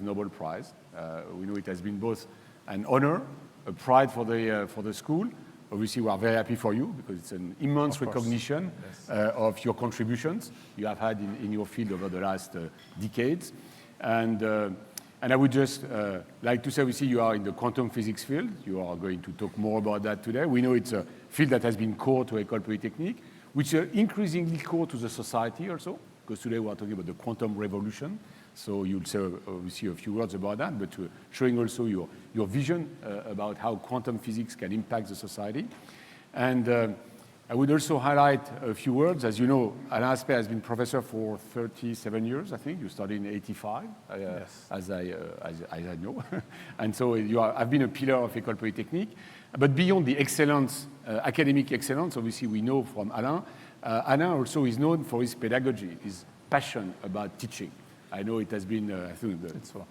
this Nobel Prize. We know it has been both an honor, a pride for the school. Obviously, we are very happy for you because it's an immense recognition of your contributions you have had in your field over the last decades. And I would just like to say, obviously, you are in the quantum physics field. You are going to talk more about that today. We know it's a field that has been core to Ecole Polytechnique, which is increasingly core to the society also, because today we are talking about the quantum revolution. So you'll say, obviously, a few words about that, but showing also your vision about how quantum physics can impact the society. And I would also highlight a few words. As you know, Alain Aspect has been professor for 37 years, I think. You started in 85, yes. as I know. And so I've been a pillar of Ecole Polytechnique. But beyond the excellence, academic excellence, obviously we know from Alain, Alain also is known for his pedagogy, his passion about teaching. I know it has been, I think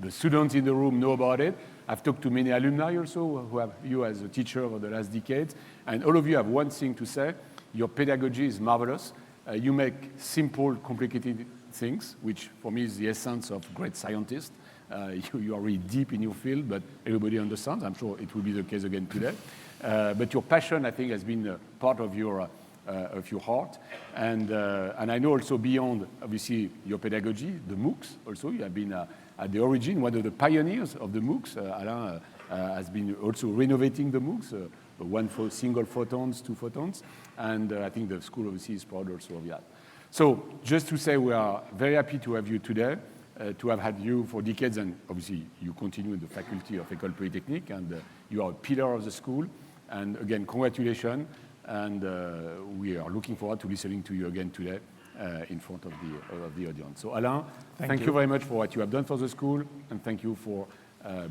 the students in the room know about it. I've talked to many alumni also who have you as a teacher over the last decades. And all of you have one thing to say: your pedagogy is marvelous. You make simple, complicated things, which for me is the essence of great scientists. You are really deep in your field, but everybody understands. I'm sure it will be the case again today. But your passion, I think, has been part of your heart. And I know also beyond, obviously, your pedagogy, the MOOCs also, you have been at the origin, one of the pioneers of the MOOCs. Alain has been also renovating the MOOCs, one for single photons, 2 photons, and I think the school obviously is proud also of that. So just to say we are very happy to have you today, to have had you for decades, and obviously you continue in the faculty of Ecole Polytechnique, and you are a pillar of the school. And again, congratulations. And we are looking forward to listening to you again today in front of the audience. So Alain, thank you very much for what you have done for the school, and thank you for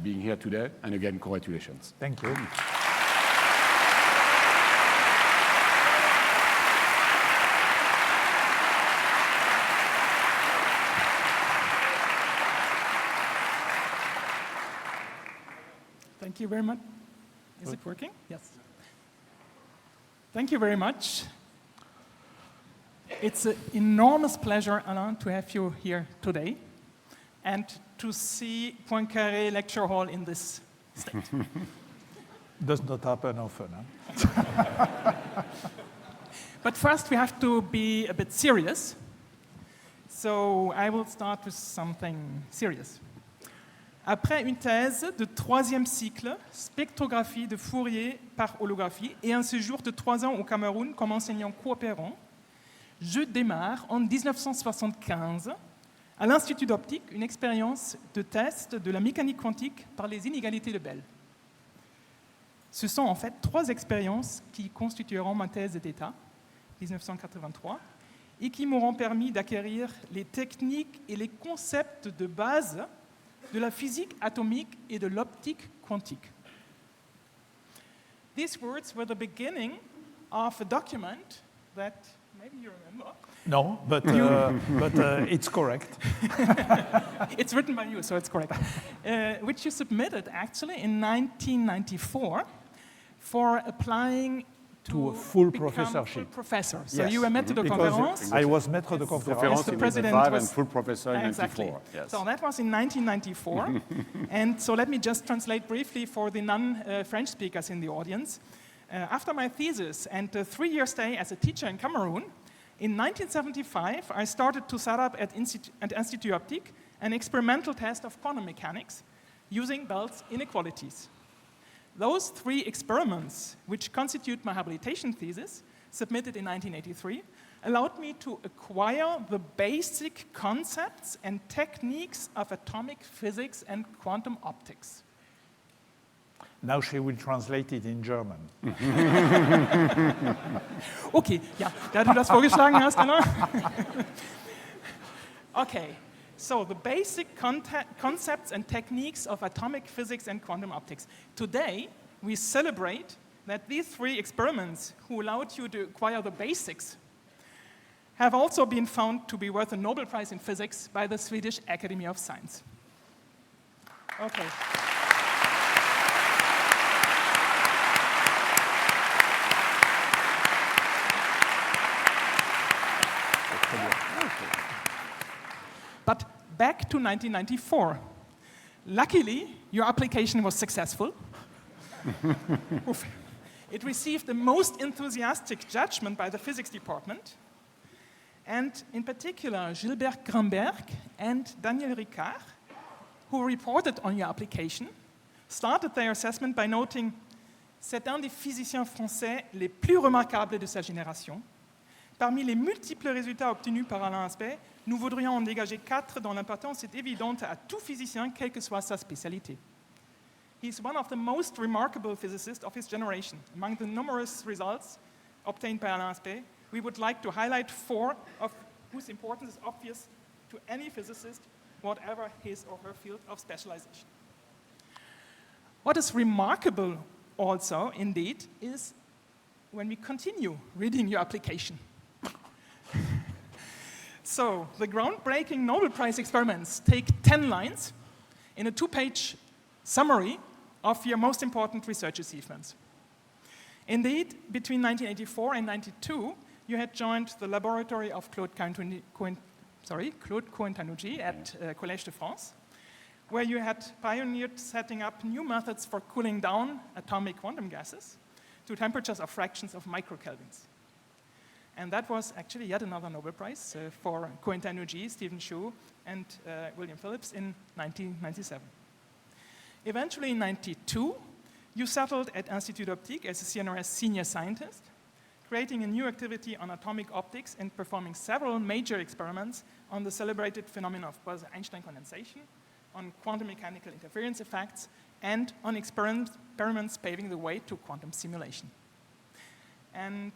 being here today. And again, congratulations. Thank you. Thank you very much. Is it working? Yes. Thank you very much. It's an enormous pleasure, Alain, to have you here today and to see Poincaré Lecture Hall in this state. Does not happen often. Huh? But first, we have to be a bit serious. So I will start with something serious. Après une thèse de 3e cycle, spectrographie de Fourier par holographie, et un séjour de 3 ans au Cameroun comme enseignant coopérant, je démarre en 1975 à l'Institut d'optique une expérience de test de la mécanique quantique par les inégalités de Bell. Ce sont en fait 3 expériences qui constitueront ma thèse d'État, 1983, et qui m'auront permis d'acquérir les techniques et les concepts de base de la physique atomique et de l'optique quantique. These words were the beginning of a document that maybe you remember. No, but it's correct. It's written by you, so it's correct. Which you submitted actually in 1994 for applying to a full become professorship. Full professor. So yes. you were maître de conférence. I was maître de conférence the president was and full professor in exactly. 94. Yes. So that was in 1994. And so let me just translate briefly for the non-French speakers in the audience. After my thesis and a 3-year stay as a teacher in Cameroon, in 1975, I started to set up at Institut Optique an experimental test of quantum mechanics using Bell's inequalities. Those 3 experiments, which constitute my habilitation thesis, submitted in 1983, allowed me to acquire the basic concepts and techniques of atomic physics and quantum optics. Now she will translate it in German. Okay, ja, da du das vorgeschlagen hast, Anna. Okay, so the basic concepts and techniques of atomic physics and quantum optics. Today, we celebrate that these 3 experiments who allowed you to acquire the basics have also been found to be worth a Nobel Prize in Physics by the Swedish Academy of Science. Okay. But back to 1994. Luckily, your application was successful. It received the most enthusiastic judgment by the physics department. And in particular, Gilbert Grimberg and Daniel Ricard, who reported on your application, started their assessment by noting « C'est un des physiciens français les plus remarquables de sa génération. Parmi les multiples résultats obtenus par Alain Aspect, nous voudrions en dégager 4 dont l'importance est évidente à tout physicien, quelle que soit sa spécialité. » He is one of the most remarkable physicists of his generation. Among the numerous results obtained by Alain Aspect, we would like to highlight 4 of whose importance is obvious to any physicist, whatever his or her field of specialization. What is remarkable also, indeed, is when we continue reading your application. So, the groundbreaking Nobel Prize experiments take 10 lines in a 2-page summary of your most important research achievements. Indeed, between 1984 and 1992, you had joined the laboratory of Claude Cohen-Tanouji at Collège de France, where you had pioneered setting up new methods for cooling down atomic quantum gases to temperatures of fractions of microkelvins. And that was actually yet another Nobel Prize for Cohen-Tanouji, Stephen Chu, and William Phillips in 1997. Eventually, in 1992, you settled at Institut d'Optique as a CNRS senior scientist, creating a new activity on atomic optics and performing several major experiments on the celebrated phenomena of Bose-Einstein condensation, on quantum mechanical interference effects, and on experiments paving the way to quantum simulation. And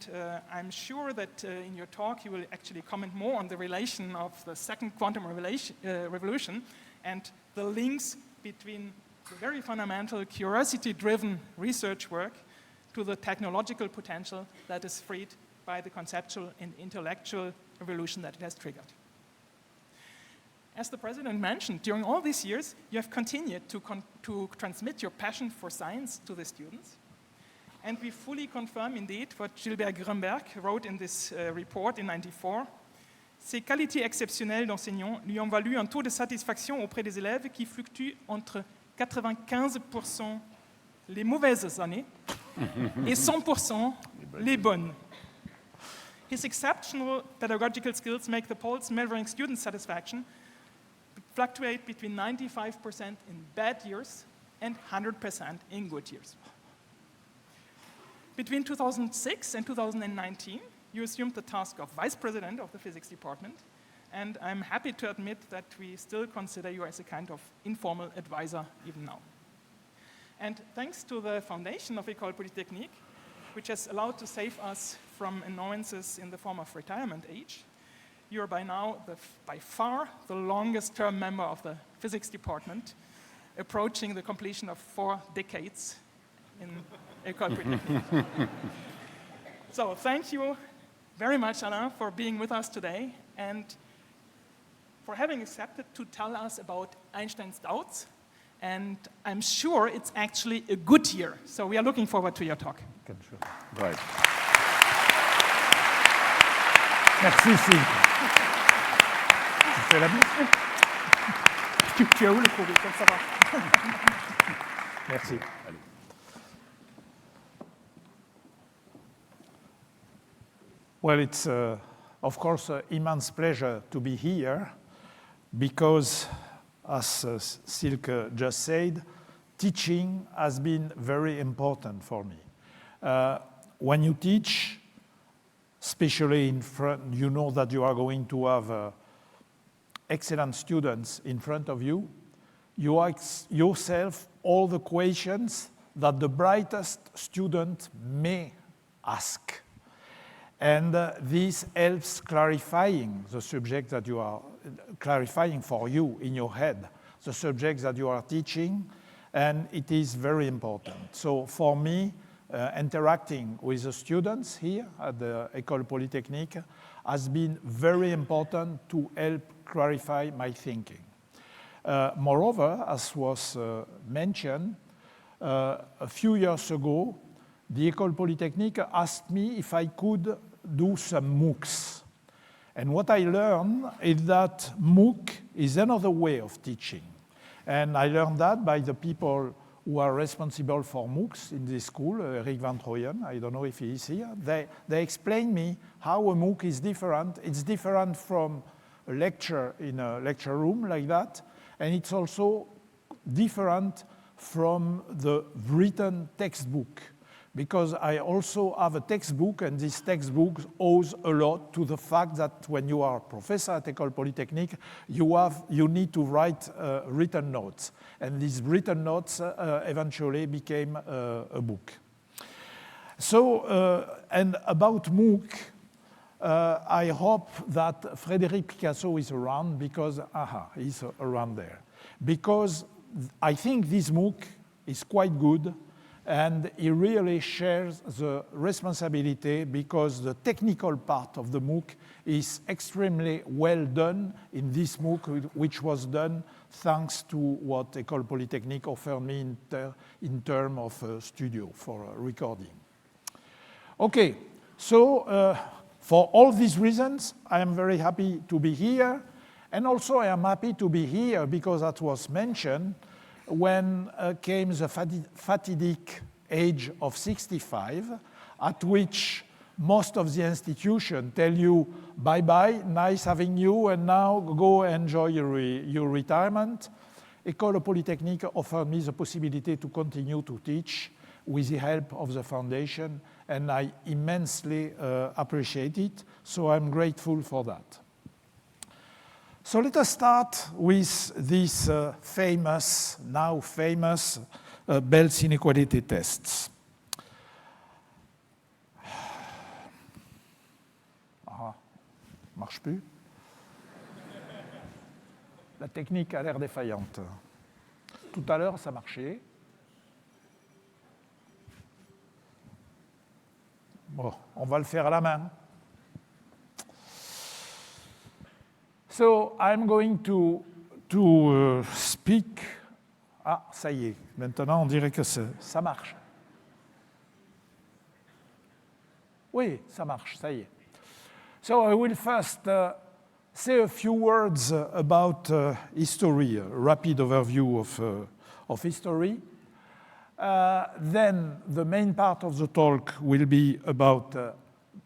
I'm sure that in your talk you will actually comment more on the relation of the second quantum revolution and the links between the very fundamental curiosity-driven research work to the technological potential that is freed by the conceptual and intellectual revolution that it has triggered. As the President mentioned, during all these years, you have continued to transmit your passion for science to the students. And we fully confirm, indeed, what Gilbert Grimberg wrote in this report in 1994. Ses qualités exceptionnelles d'enseignant lui ont valu un taux de satisfaction auprès des élèves qui fluctue entre 95% les mauvaises années et 100% les bonnes. His exceptional pedagogical skills make the polls measuring student satisfaction fluctuate between 95% in bad years and 100% in good years. Between 2006 and 2019, you assumed the task of Vice President of the Physics Department, and I'm happy to admit that we still consider you as a kind of informal advisor even now. And thanks to the foundation of Ecole Polytechnique, which has allowed to save us from annoyances in the form of retirement age, you are by now by far the longest term member of the physics department, approaching the completion of 4 decades in Ecole Polytechnique. So thank you very much, Alain, for being with us today and for having accepted to tell us about Einstein's doubts. And I'm sure it's actually a good year. So we are looking forward to your talk. Right. Merci, Philippe. Tu fais la bise? Tu as où le courrier? Comme ça va. Merci. Allez. Well, it's, of course, an immense pleasure to be here because, as Silke just said, teaching has been very important for me. When you teach, especially in front, you know that you are going to have excellent students in front of you. You ask yourself all the questions that the brightest student may ask. And this helps clarifying the subject that you are clarifying for you in your head, the subjects that you are teaching, and it is very important. So for me, interacting with the students here at the Ecole Polytechnique has been very important to help clarify my thinking. Moreover, as was mentioned, a few years ago, the Ecole Polytechnique asked me if I could do some MOOCs. And what I learned is that MOOC is another way of teaching. And I learned that by the people who are responsible for MOOCs in this school, Eric Van Troyen, I don't know if he is here. They explained me how a MOOC is different. It's different from a lecture in a lecture room like that, and it's also different from the written textbook, because I also have a textbook, and this textbook owes a lot to the fact that when you are a professor at Ecole Polytechnique, you need to write written notes. And these written notes eventually became a book. So, and about MOOC, I hope that Frédéric Picasso is around, because, he's around there. Because I think this MOOC is quite good, and he really shares the responsibility, because the technical part of the MOOC is extremely well done in this MOOC, which was done thanks to what Ecole Polytechnique offered me in terms of a studio for recording. Okay, so for all these reasons, I am very happy to be here. And also I am happy to be here because that was mentioned when came the fatidic age of 65, at which most of the institutions tell you, bye-bye, nice having you, and now go enjoy your retirement. Ecole Polytechnique offered me the possibility to continue to teach with the help of the foundation, and I immensely appreciate it, so I'm grateful for that. So let us start with this now famous Bell's inequality tests. Marche plus. La technique a l'air défaillante. Tout à l'heure, ça marchait. Bon, on va le faire à la main. So I'm going to speak. Ah, ça y est. Maintenant, on dirait que ça marche. Oui, ça marche, ça y est. So I will first say a few words about history, a rapid overview of history. Then the main part of the talk will be about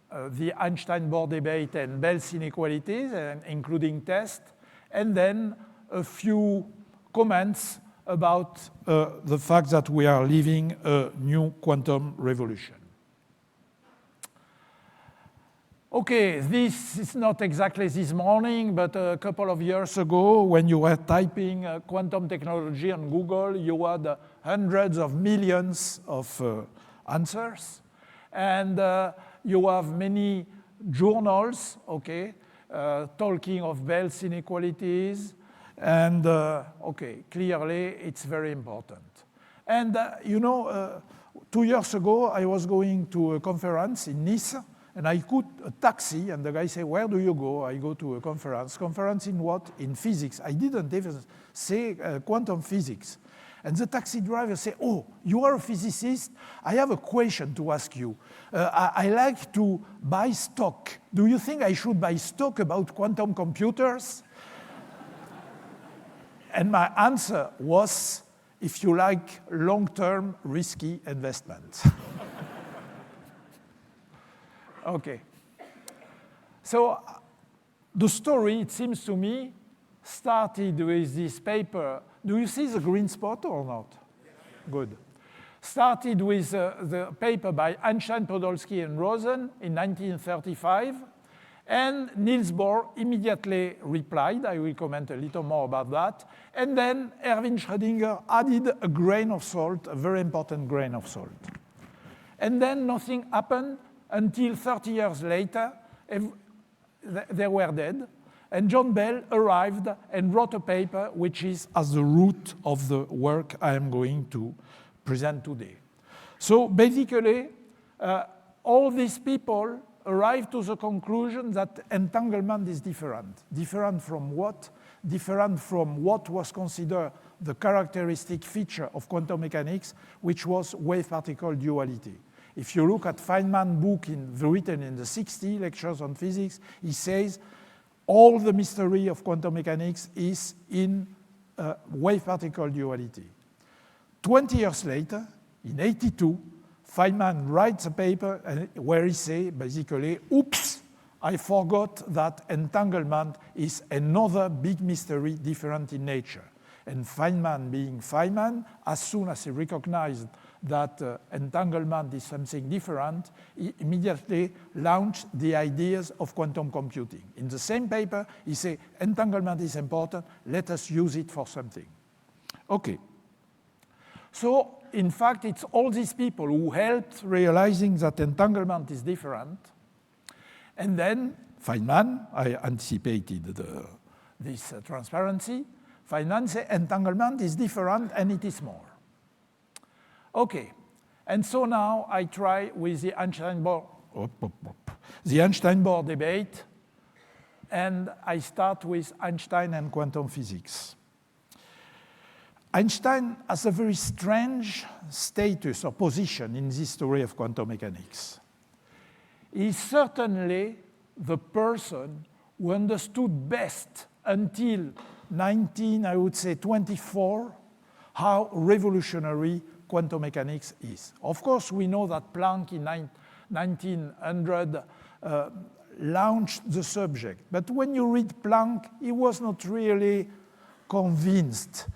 the Einstein-Bohr debate and Bell's inequalities, including tests, and then a few comments about the fact that we are living a new quantum revolution. Okay, this is not exactly this morning, but a couple of years ago, when you were typing quantum technology on Google, you had hundreds of millions of answers. And you have many journals, okay, talking of Bell's inequalities. And, okay, clearly it's very important. And, 2 years ago, I was going to a conference in Nice, and I took a taxi, and the guy said, where do you go? I go to a conference. Conference in what? In physics. I didn't even say quantum physics. And the taxi driver said, oh, you are a physicist? I have a question to ask you. I like to buy stock. Do you think I should buy stock about quantum computers? And my answer was, if you like long-term risky investments. Okay. So the story, it seems to me, started with this paper. Do you see the green spot or not? Good. Started with the paper by Einstein, Podolsky, and Rosen in 1935. And Niels Bohr immediately replied. I will comment a little more about that. And then Erwin Schrödinger added a grain of salt, a very important grain of salt. And then nothing happened until 30 years later, they were dead. And John Bell arrived and wrote a paper which is at the root of the work I am going to present today. So basically, all these people arrived to the conclusion that entanglement is different. Different from what? Different from what was considered the characteristic feature of quantum mechanics, which was wave-particle duality. If you look at Feynman's book written in the 60 lectures on physics, he says all the mystery of quantum mechanics is in wave-particle duality. 20 years later, in 82, Feynman writes a paper where he says, basically, oops, I forgot that entanglement is another big mystery different in nature. And Feynman, being Feynman, as soon as he recognized that entanglement is something different, he immediately launched the ideas of quantum computing. In the same paper, he said, entanglement is important, let us use it for something. Okay. So, in fact, it's all these people who helped realizing that entanglement is different. And then Feynman, I anticipated this transparency, Feynman said entanglement is different and it is more. Okay, and so now I try with the Einstein-Bohr debate, and I start with Einstein and quantum physics. Einstein has a very strange status or position in this story of quantum mechanics. He is certainly the person who understood best until 1924 how revolutionary quantum mechanics is. Of course, we know that Planck in 1900 launched the subject. But when you read Planck, he was not really convinced.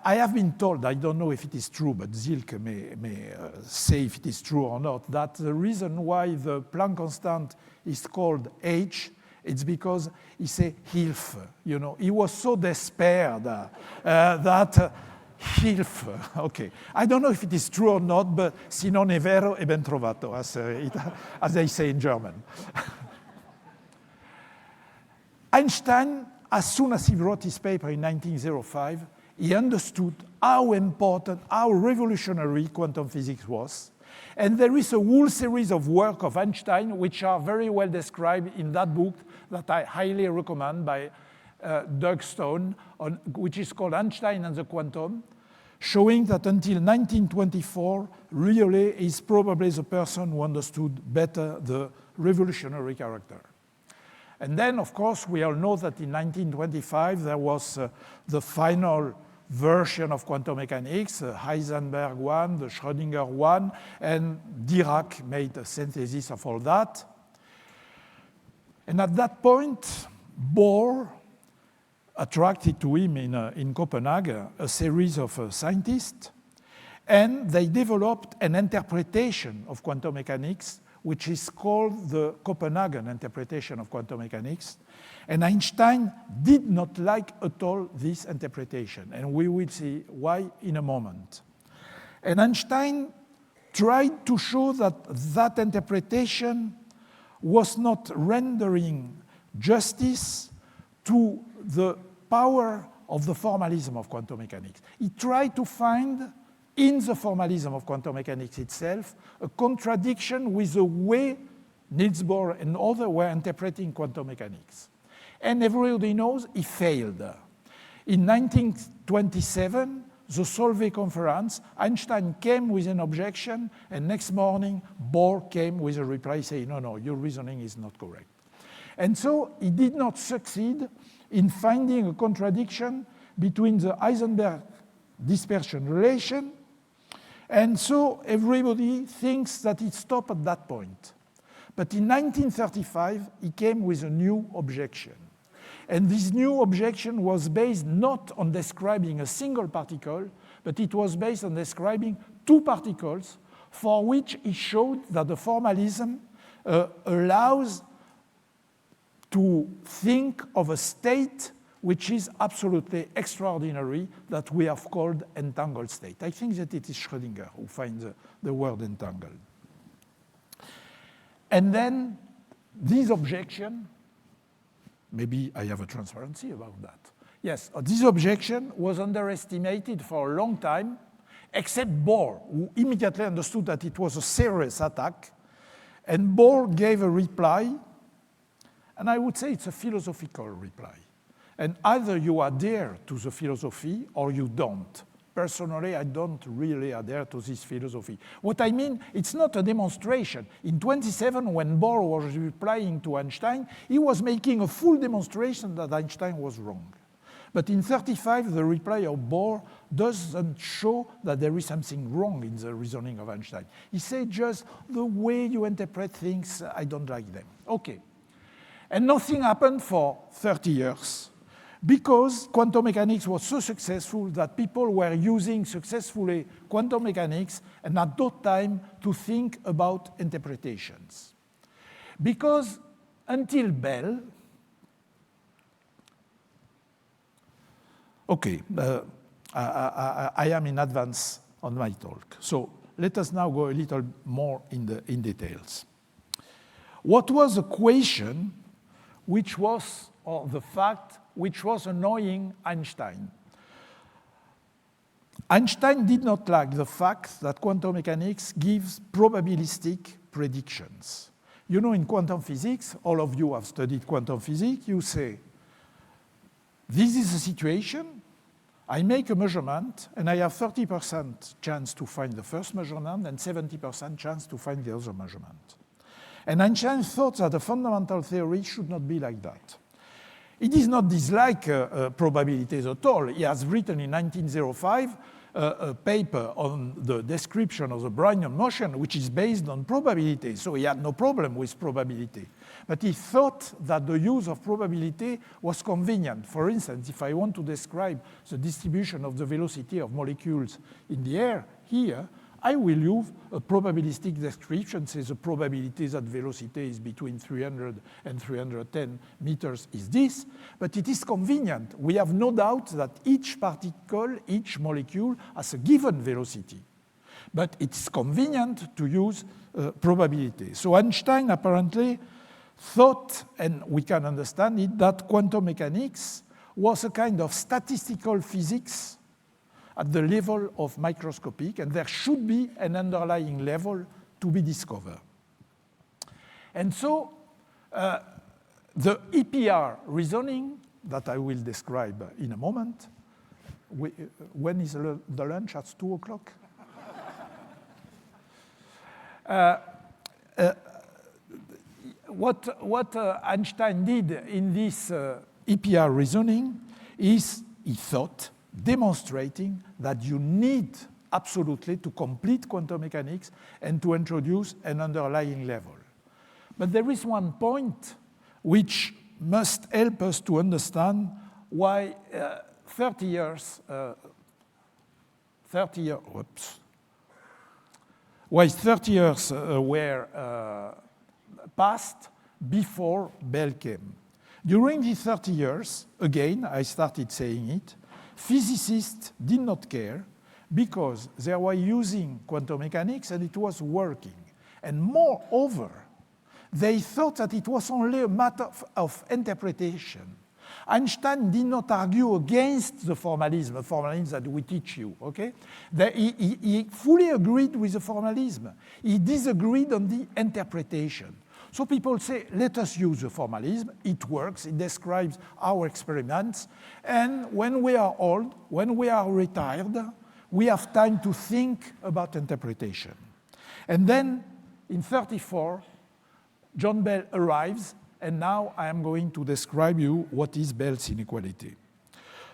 I have been told, I don't know if it is true, but Zilke may say if it is true or not, that the reason why the Planck constant is called H, it's because he said Hilfe. You know, he was so despaired that Hilfe. Okay, I don't know if it is true or not, but si non è vero è ben trovato, as they say in German. Einstein, as soon as he wrote his paper in 1905, he understood how important, how revolutionary quantum physics was. And there is a whole series of work of Einstein which are very well described in that book that I highly recommend by Doug Stone, which is called Einstein and the Quantum, showing that until 1924, really is probably the person who understood better the revolutionary character. And then, of course, we all know that in 1925, there was the final version of quantum mechanics, the Heisenberg one, the Schrödinger one, and Dirac made a synthesis of all that. And at that point, Bohr attracted to him in Copenhagen a series of scientists, and they developed an interpretation of quantum mechanics which is called the Copenhagen interpretation of quantum mechanics. And Einstein did not like at all this interpretation, and we will see why in a moment. And Einstein tried to show that that interpretation was not rendering justice to the power of the formalism of quantum mechanics. He tried to find in the formalism of quantum mechanics itself a contradiction with the way Niels Bohr and others were interpreting quantum mechanics. And everybody knows he failed. In 1927, the Solvay conference, Einstein came with an objection, and next morning, Bohr came with a reply saying, no, your reasoning is not correct. And so he did not succeed in finding a contradiction between the Heisenberg dispersion relation, and so everybody thinks that it stopped at that point. But in 1935, he came with a new objection. And this new objection was based not on describing a single particle, but it was based on describing two particles for which he showed that the formalism allows to think of a state which is absolutely extraordinary that we have called entangled state. I think that it is Schrödinger who finds the word entangled. And then this objection, maybe I have a transparency about that. Yes, this objection was underestimated for a long time, except Bohr, who immediately understood that it was a serious attack. And Bohr gave a reply, and I would say it's a philosophical reply. And either you adhere to the philosophy or you don't. Personally, I don't really adhere to this philosophy. What I mean, it's not a demonstration. In 1927, when Bohr was replying to Einstein, he was making a full demonstration that Einstein was wrong. But in 35, the reply of Bohr doesn't show that there is something wrong in the reasoning of Einstein. He said just the way you interpret things, I don't like them. Okay. And nothing happened for 30 years because quantum mechanics was so successful that people were using successfully quantum mechanics and at that time to think about interpretations. Because until Bell, okay, I am in advance on my talk. So let us now go a little more in details. What was the question which was, or the fact which was annoying Einstein? Einstein did not like the fact that quantum mechanics gives probabilistic predictions. You know, in quantum physics, all of you have studied quantum physics, you say, this is a situation, I make a measurement, and I have 30% chance to find the first measurement and 70% chance to find the other measurement. And Einstein thought that the fundamental theory should not be like that. He does not dislike probabilities at all. He has written in 1905 a paper on the description of the Brownian motion, which is based on probability. So he had no problem with probability. But he thought that the use of probability was convenient. For instance, if I want to describe the distribution of the velocity of molecules in the air here, I will use a probabilistic description, says the probability that velocity is between 300 and 310 meters is this, but it is convenient. We have no doubt that each particle, each molecule has a given velocity. But it's convenient to use probability. So Einstein apparently thought, and we can understand it, that quantum mechanics was a kind of statistical physics at the level of microscopic, and there should be an underlying level to be discovered. And so the EPR reasoning that I will describe in a moment, when is the lunch? At 2 o'clock? What Einstein did in this EPR reasoning is, he thought, demonstrating that you need absolutely to complete quantum mechanics and to introduce an underlying level. But there is one point which must help us to understand why 30 years were passed before Bell came. During these 30 years, again, I started saying it, physicists did not care because they were using quantum mechanics and it was working. And moreover, they thought that it was only a matter of interpretation. Einstein did not argue against the formalism that we teach you, okay? He fully agreed with the formalism. He disagreed on the interpretation. So people say, let us use the formalism. It works. It describes our experiments. And when we are old, when we are retired, we have time to think about interpretation. And then in 1934, John Bell arrives, and now I am going to describe you what is Bell's inequality.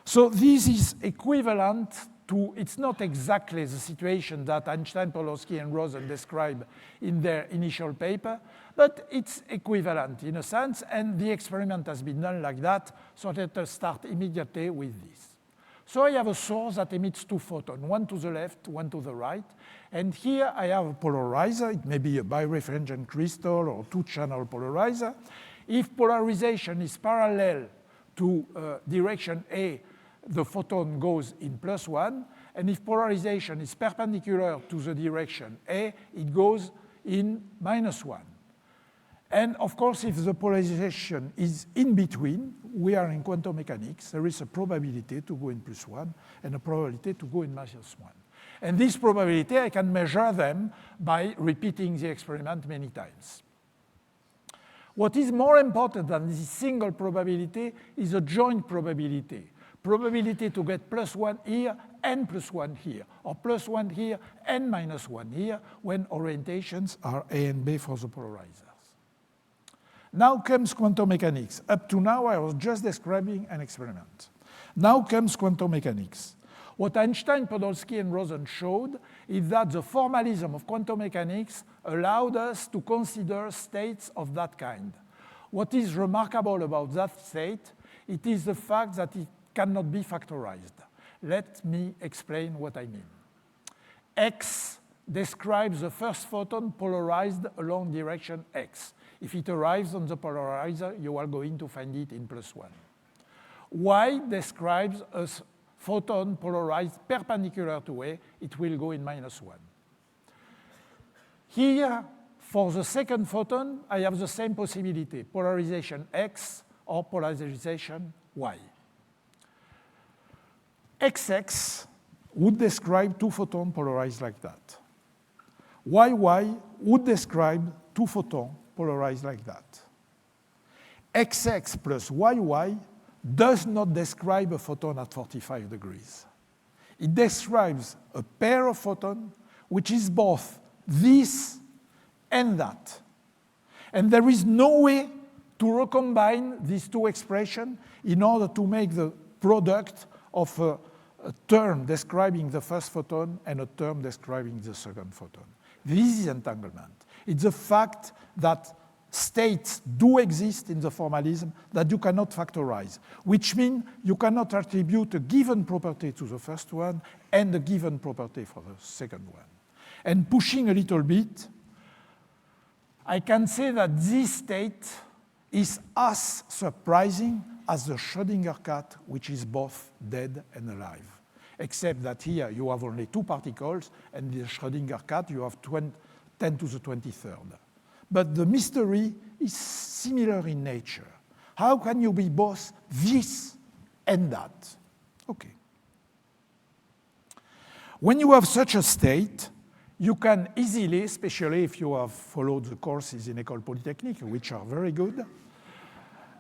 So this is equivalent to, it's not exactly the situation that Einstein, Polonsky, and Rosen describe in their initial paper, but it's equivalent in a sense, and the experiment has been done like that, so let us start immediately with this. So I have a source that emits two photons, one to the left, one to the right, and here I have a polarizer. It may be a birefringent crystal or two-channel polarizer. If polarization is parallel to direction A, the photon goes in +1, and if polarization is perpendicular to the direction A, it goes in -1. And of course, if the polarization is in between, we are in quantum mechanics, there is a probability to go in +1 and a probability to go in -1. And this probability, I can measure them by repeating the experiment many times. What is more important than this single probability is a joint probability. Probability to get +1 here and +1 here, or +1 here and -1 here, when orientations are A and B for the polarizers. Now comes quantum mechanics. Up to now, I was just describing an experiment. Now comes quantum mechanics. What Einstein, Podolsky, and Rosen showed is that the formalism of quantum mechanics allowed us to consider states of that kind. What is remarkable about that state, it is the fact that it cannot be factorized. Let me explain what I mean. X describes the first photon polarized along direction x. If it arrives on the polarizer, you are going to find it in +1. Y describes a photon polarized perpendicular to A, it will go in -1. Here, for the second photon, I have the same possibility, polarization X or polarization Y. XX would describe two photons polarized like that. YY would describe two photons polarized like that. XX plus YY does not describe a photon at 45 degrees. It describes a pair of photons which is both this and that. And there is no way to recombine these two expressions in order to make the product of a term describing the first photon and a term describing the second photon. This is entanglement. It's the fact that states do exist in the formalism that you cannot factorize, which means you cannot attribute a given property to the first one and a given property for the second one. And pushing a little bit, I can say that this state is as surprising as the Schrödinger cat, which is both dead and alive. Except that here you have only two particles, and in the Schrödinger cat you have 10 to the 23rd. But the mystery is similar in nature. How can you be both this and that? Okay. When you have such a state, you can easily, especially if you have followed the courses in Ecole Polytechnique, which are very good,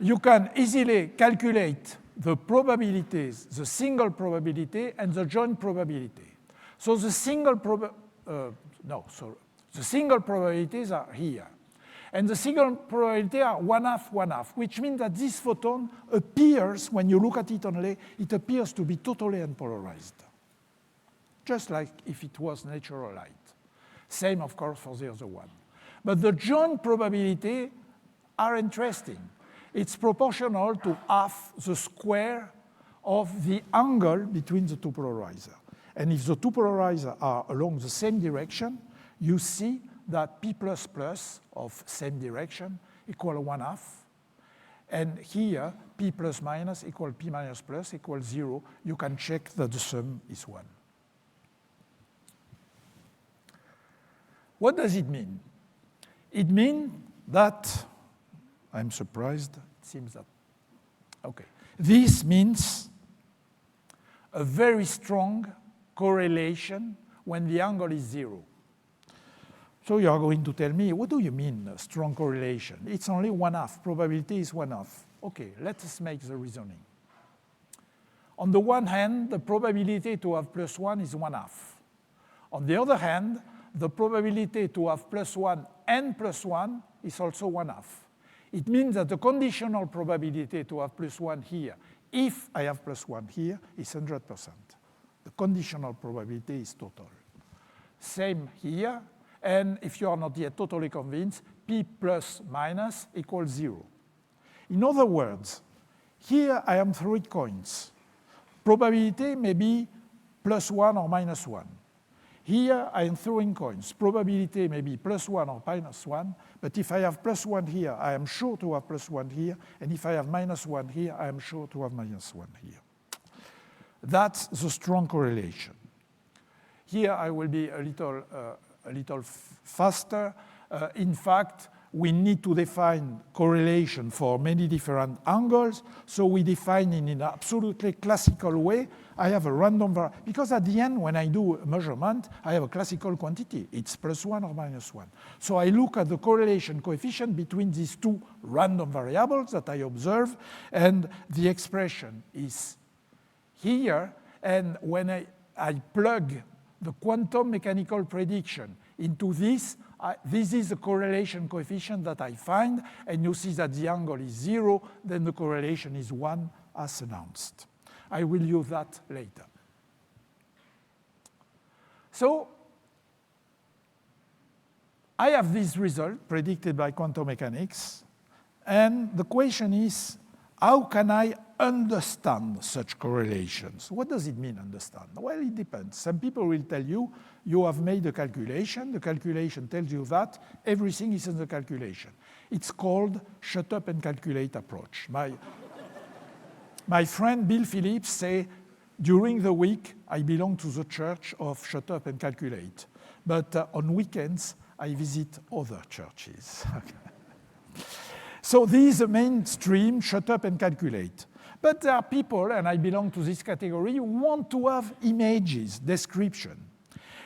you can easily calculate the probabilities, the single probability and the joint probability. So the single probabilities are here. And the single probability are 1/2, 1/2, which means that this photon appears, when you look at it only, it appears to be totally unpolarized. Just like if it was natural light. Same, of course, for the other one. But the joint probability are interesting. It's proportional to half the square of the angle between the two polarizers. And if the two polarizers are along the same direction, you see that P++ of same direction equal 1/2. And here, P plus minus equal P minus plus equals 0. You can check that the sum is 1. What does it mean? It means that, I'm surprised, it seems that, okay. This means a very strong correlation when the angle is 0. So you are going to tell me, what do you mean, a strong correlation? It's only 1/2, probability is 1/2. Okay, let us make the reasoning. On the one hand, the probability to have +1 is 1/2. On the other hand, the probability to have +1 and +1 is also 1/2. It means that the conditional probability to have +1 here, if I have +1 here, is 100%. The conditional probability is total. Same here, and if you are not yet totally convinced, P plus minus equals 0. In other words, here I am throwing coins. Probability may be +1 or -1. Here I am throwing coins. Probability may be +1 or -1, but if I have +1 here, I am sure to have +1 here, and if I have -1 here, I am sure to have -1 here. That's the strong correlation. Here I will be a little faster. In fact, we need to define correlation for many different angles, so we define it in an absolutely classical way. I have a random variable, because at the end, when I do a measurement, I have a classical quantity. It's +1 or -1. So I look at the correlation coefficient between these two random variables that I observe, and the expression is here. And when I plug the quantum mechanical prediction into this, this is the correlation coefficient that I find, and you see that the angle is 0, then the correlation is 1 as announced. I will use that later. So I have this result predicted by quantum mechanics, and the question is, how can I understand such correlations? What does it mean, understand? Well, it depends. Some people will tell you, you have made a calculation, the calculation tells you that, everything is in the calculation. It's called shut up and calculate approach. My friend Bill Phillips say, during the week, I belong to the church of shut up and calculate. But on weekends, I visit other churches. So this is the mainstream, shut up and calculate. But there are people, and I belong to this category, who want to have images, description.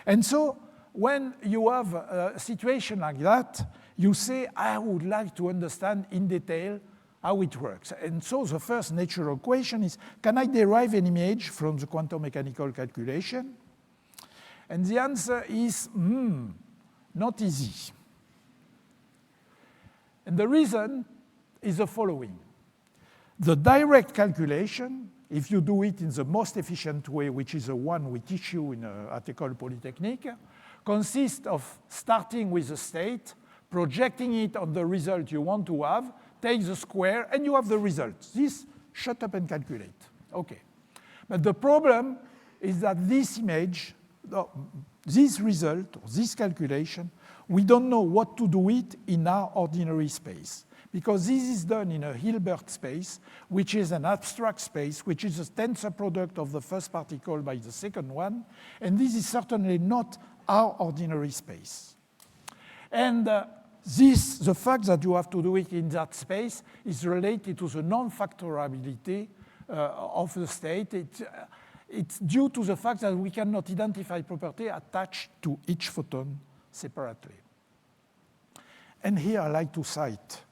And so when you have a situation like that, you say, I would like to understand in detail how it works. And so the first natural question is, can I derive an image from the quantum mechanical calculation? And the answer is, not easy. And the reason is the following. The direct calculation, if you do it in the most efficient way, which is the one we teach you at Ecole Polytechnique, consists of starting with a state, projecting it on the result you want to have, take the square, and you have the result. This, shut up and calculate. Okay. But the problem is that this image, this result, or this calculation, we don't know what to do with it in our ordinary space. Because this is done in a Hilbert space, which is an abstract space, which is a tensor product of the first particle by the second one. And this is certainly not our ordinary space. And the fact that you have to do it in that space is related to the non-factorability of the state. It's due to the fact that we cannot identify property attached to each photon separately. And here I like to cite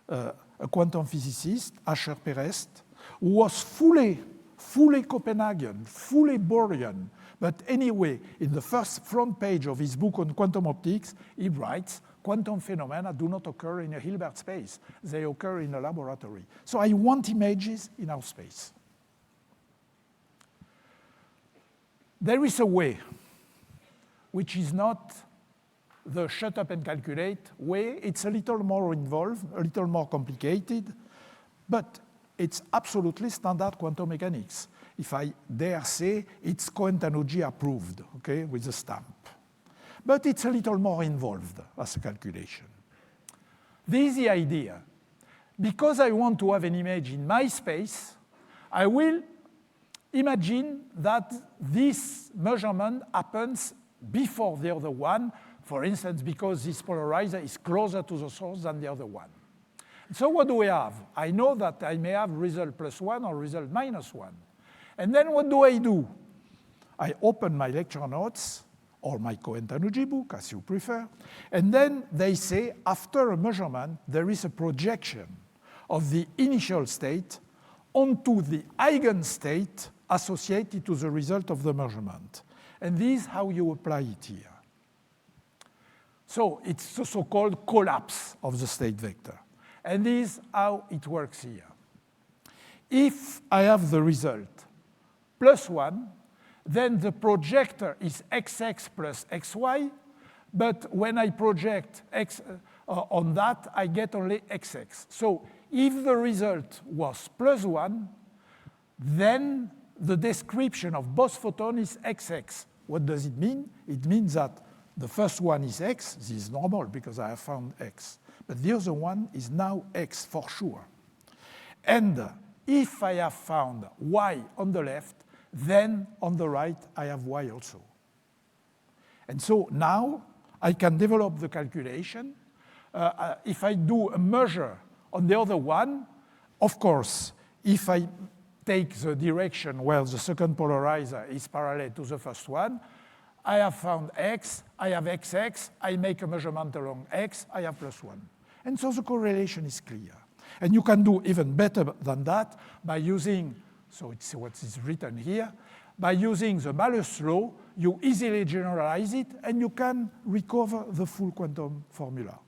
a quantum physicist, Asher Perest, who was fully Copenhagen, fully Bohrian. But anyway, in the first front page of his book on quantum optics, he writes, quantum phenomena do not occur in a Hilbert space. They occur in a laboratory. So I want images in our space. There is a way, which is not the shut up and calculate way. It's a little more involved, a little more complicated, but it's absolutely standard quantum mechanics. If I dare say, it's Cohen-Tanouji approved, okay, with a stamp. But it's a little more involved as a calculation. This is the idea. Because I want to have an image in my space, I will imagine that this measurement happens before the other one, for instance, because this polarizer is closer to the source than the other one. So what do we have? I know that I may have result +1 or result -1. And then what do? I open my lecture notes, or my Cohen-Tanouji book, as you prefer, and then they say, after a measurement, there is a projection of the initial state onto the eigenstate associated to the result of the measurement. And this is how you apply it here. So it's the so-called collapse of the state vector. And this is how it works here. If I have the result +1, then the projector is xx plus xy, but when I project x on that, I get only xx. So if the result was +1, then the description of both photons is xx. What does it mean? It means that the first one is x. This is normal because I have found x. But the other one is now x for sure. And if I have found y on the left, then on the right, I have y also. And so now I can develop the calculation. If I do a measure on the other one, of course, if I take the direction where the second polarizer is parallel to the first one, I have found x, I have xx, I make a measurement along x, I have +1. And so the correlation is clear. And you can do even better than that by using, so it's what is written here, by using the Malus law, you easily generalize it, and you can recover the full quantum formula.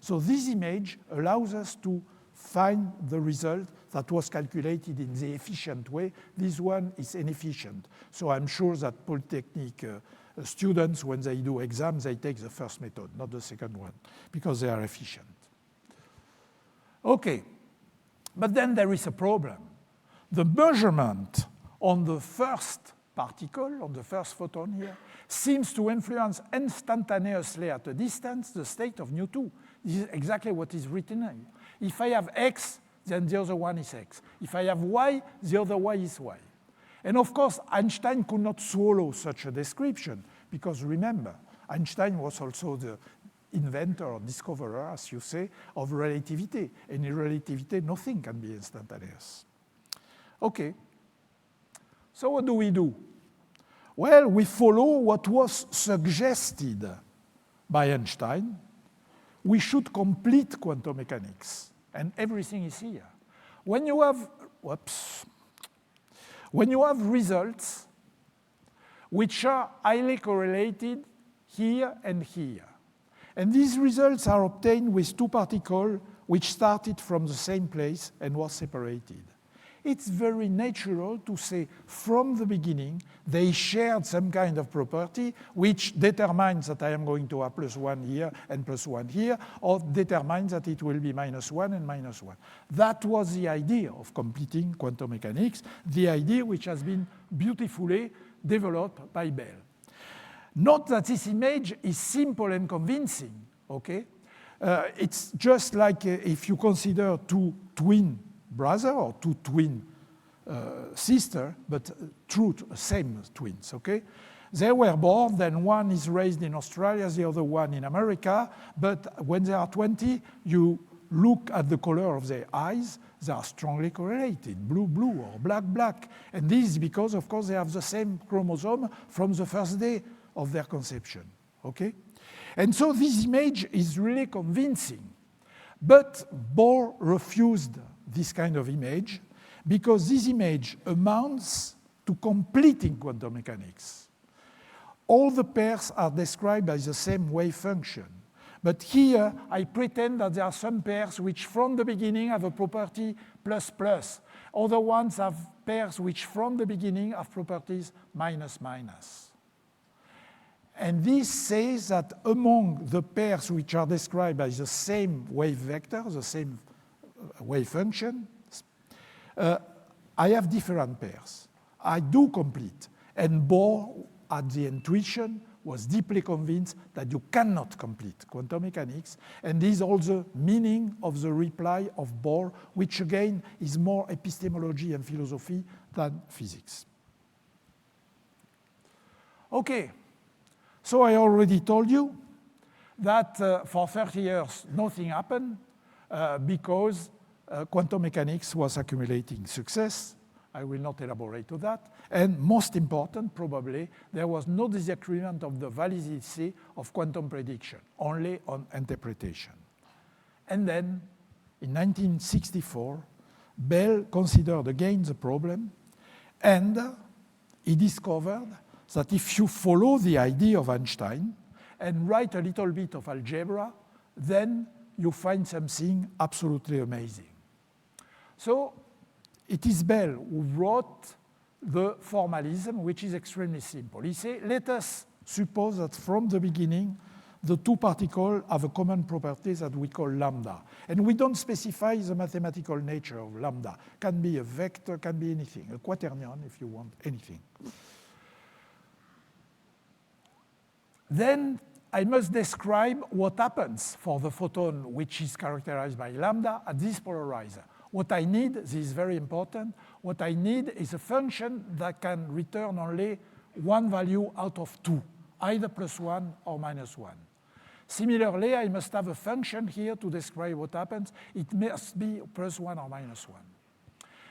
So this image allows us to find the result that was calculated in the efficient way. This one is inefficient. So I'm sure that Polytechnique students, when they do exams, they take the first method, not the second one, because they are efficient. Okay, but then there is a problem. The measurement on the first particle, on the first photon here, seems to influence instantaneously at a distance the state of nu2. This is exactly what is written here. If I have x, then the other one is x. If I have y, the other y is y. And of course, Einstein could not swallow such a description, because remember, Einstein was also the inventor or discoverer, as you say, of relativity. And in relativity, nothing can be instantaneous. Okay. So what do we do? Well, we follow what was suggested by Einstein. We should complete quantum mechanics, and everything is here. When you have results which are highly correlated here and here, and these results are obtained with two particles which started from the same place and were separated, it's very natural to say from the beginning they shared some kind of property which determines that I am going to have +1 here and +1 here, or determines that it will be -1 and -1. That was the idea of completing quantum mechanics, the idea which has been beautifully developed by Bell. Note that this image is simple and convincing, okay? It's just like if you consider two twin brother or two twin sister, but same twins, okay? They were born, then one is raised in Australia, the other one in America, but when they are 20, you look at the color of their eyes, they are strongly correlated, blue, blue, or black, black. And this is because, of course, they have the same chromosome from the first day of their conception, okay? And so this image is really convincing. But Bohr refused this kind of image because this image amounts to completing quantum mechanics. All the pairs are described by the same wave function. But here, I pretend that there are some pairs which from the beginning have a property ++. Other ones have pairs which from the beginning have properties -. And this says that among the pairs which are described by the same wave vector, the same wave function, I have different pairs. I do complete. And Bohr, at the intuition, was deeply convinced that you cannot complete quantum mechanics. And this is also the meaning of the reply of Bohr, which again is more epistemology and philosophy than physics. Okay. So I already told you that for 30 years nothing happened because quantum mechanics was accumulating success. I will not elaborate on that. And most important, probably, there was no disagreement of the validity of quantum prediction, only on interpretation. And then, in 1964, Bell considered again the problem, and he discovered that if you follow the idea of Einstein and write a little bit of algebra, then you find something absolutely amazing. So it is Bell who wrote the formalism, which is extremely simple. He said, let us suppose that from the beginning, the two particles have a common property that we call lambda. And we don't specify the mathematical nature of lambda. Can be a vector, can be anything, a quaternion if you want, anything. Then I must describe what happens for the photon which is characterized by lambda at this polarizer. What I need, this is very important, what I need is a function that can return only one value out of two, either +1 or -1. Similarly, I must have a function here to describe what happens. It must be +1 or -1.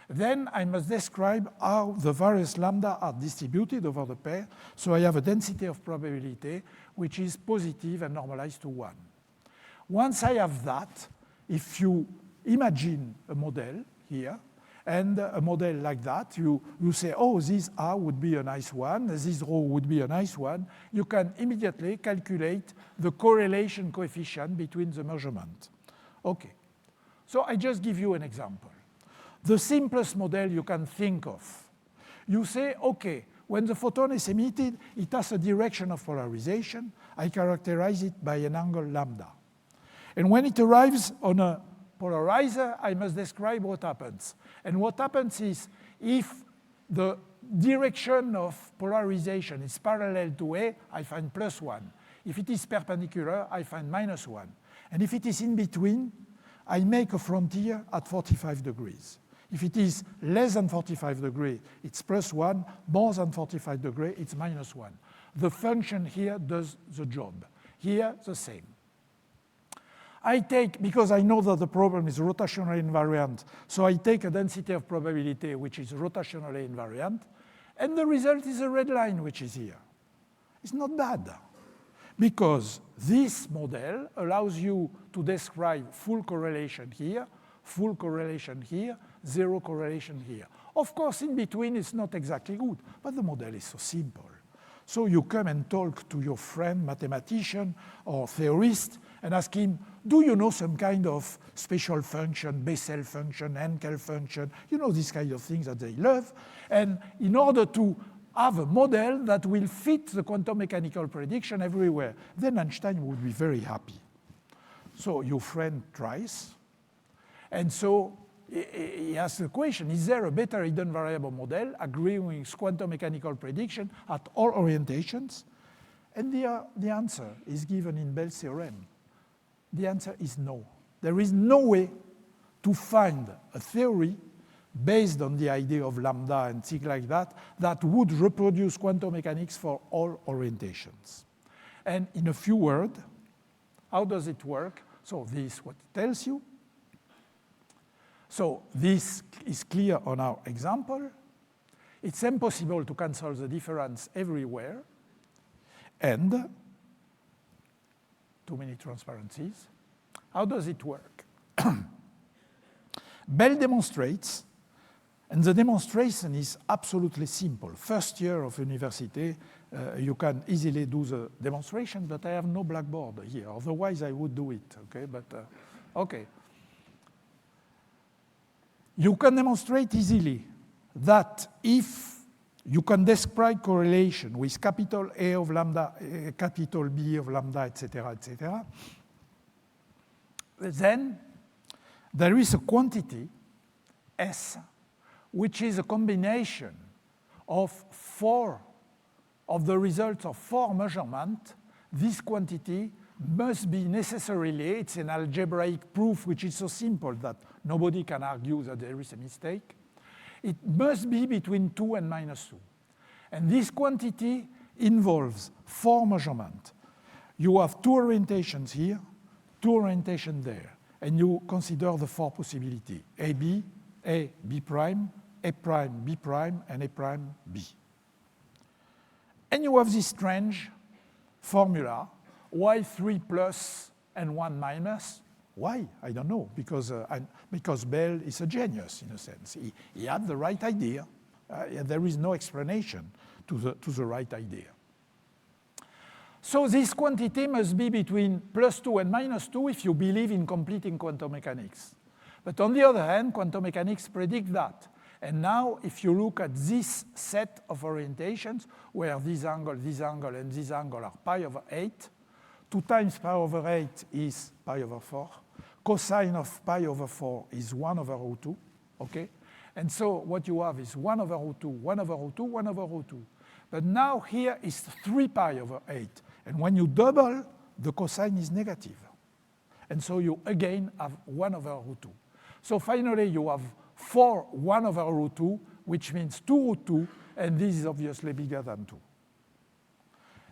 Then I must describe how the various lambda are distributed over the pair. So I have a density of probability which is positive and normalized to 1. Once I have that, if you imagine a model here, and a model like that, you say, oh, this R would be a nice one, this rho would be a nice one, you can immediately calculate the correlation coefficient between the measurement. Okay. So I just give you an example. The simplest model you can think of. You say, okay, when the photon is emitted, it has a direction of polarization. I characterize it by an angle lambda. And when it arrives on a polarizer, I must describe what happens. And what happens is, if the direction of polarization is parallel to A, I find +1. If it is perpendicular, I find -1. And if it is in between, I make a frontier at 45 degrees. If it is less than 45 degrees, it's +1. More than 45 degrees, it's -1. The function here does the job. Here, the same. I take, because I know that the problem is rotationally invariant, so I take a density of probability which is rotationally invariant, and the result is a red line which is here. It's not bad, because this model allows you to describe full correlation here, full correlation here, zero correlation here. Of course, in between it's not exactly good, but the model is so simple. So you come and talk to your friend, mathematician or theorist, and ask him, do you know some kind of special function, Bessel function, Henkel function, you know, these kind of things that they love. And in order to have a model that will fit the quantum mechanical prediction everywhere, then Einstein would be very happy. So your friend tries, and so he asks the question, is there a better hidden variable model agreeing with quantum mechanical prediction at all orientations? And the answer is given in Bell's theorem. The answer is no. There is no way to find a theory based on the idea of lambda and things like that, that would reproduce quantum mechanics for all orientations. And in a few words, how does it work? So this is what it tells you. So this is clear on our example. It's impossible to cancel the difference everywhere. And too many transparencies. How does it work? Bell demonstrates, and the demonstration is absolutely simple. First year of university, you can easily do the demonstration, but I have no blackboard here. Otherwise, I would do it, okay? But, okay. You can demonstrate easily that if you can describe correlation with capital A of lambda, capital B of lambda, etc., then there is a quantity, S, which is a combination of the results of 4 measurements. This quantity must be necessarily, it's an algebraic proof which is so simple that nobody can argue that there is a mistake. It must be between 2 and -2. And this quantity involves 4 measurements. You have 2 orientations here, 2 orientations there, and you consider the 4 possibilities, A, B prime, A prime, B prime, and A prime, B. And you have this strange formula, Y3 plus and 1 minus. Why? I don't know, because Bell is a genius in a sense. He had the right idea. There is no explanation to the right idea. So this quantity must be between +2 and -2 if you believe in completing quantum mechanics. But on the other hand, quantum mechanics predict that. And now, if you look at this set of orientations, where this angle, and this angle are pi/8, 2 times pi/8 is pi/4. Cosine of pi/4 is 1/√2, okay? And so what you have is 1/√2, 1/√2, 1/√2. But now here is 3 pi/8. And when you double, the cosine is negative. And so you again have 1/√2. So finally you have 4 1/√2, which means 2√2, and this is obviously bigger than 2.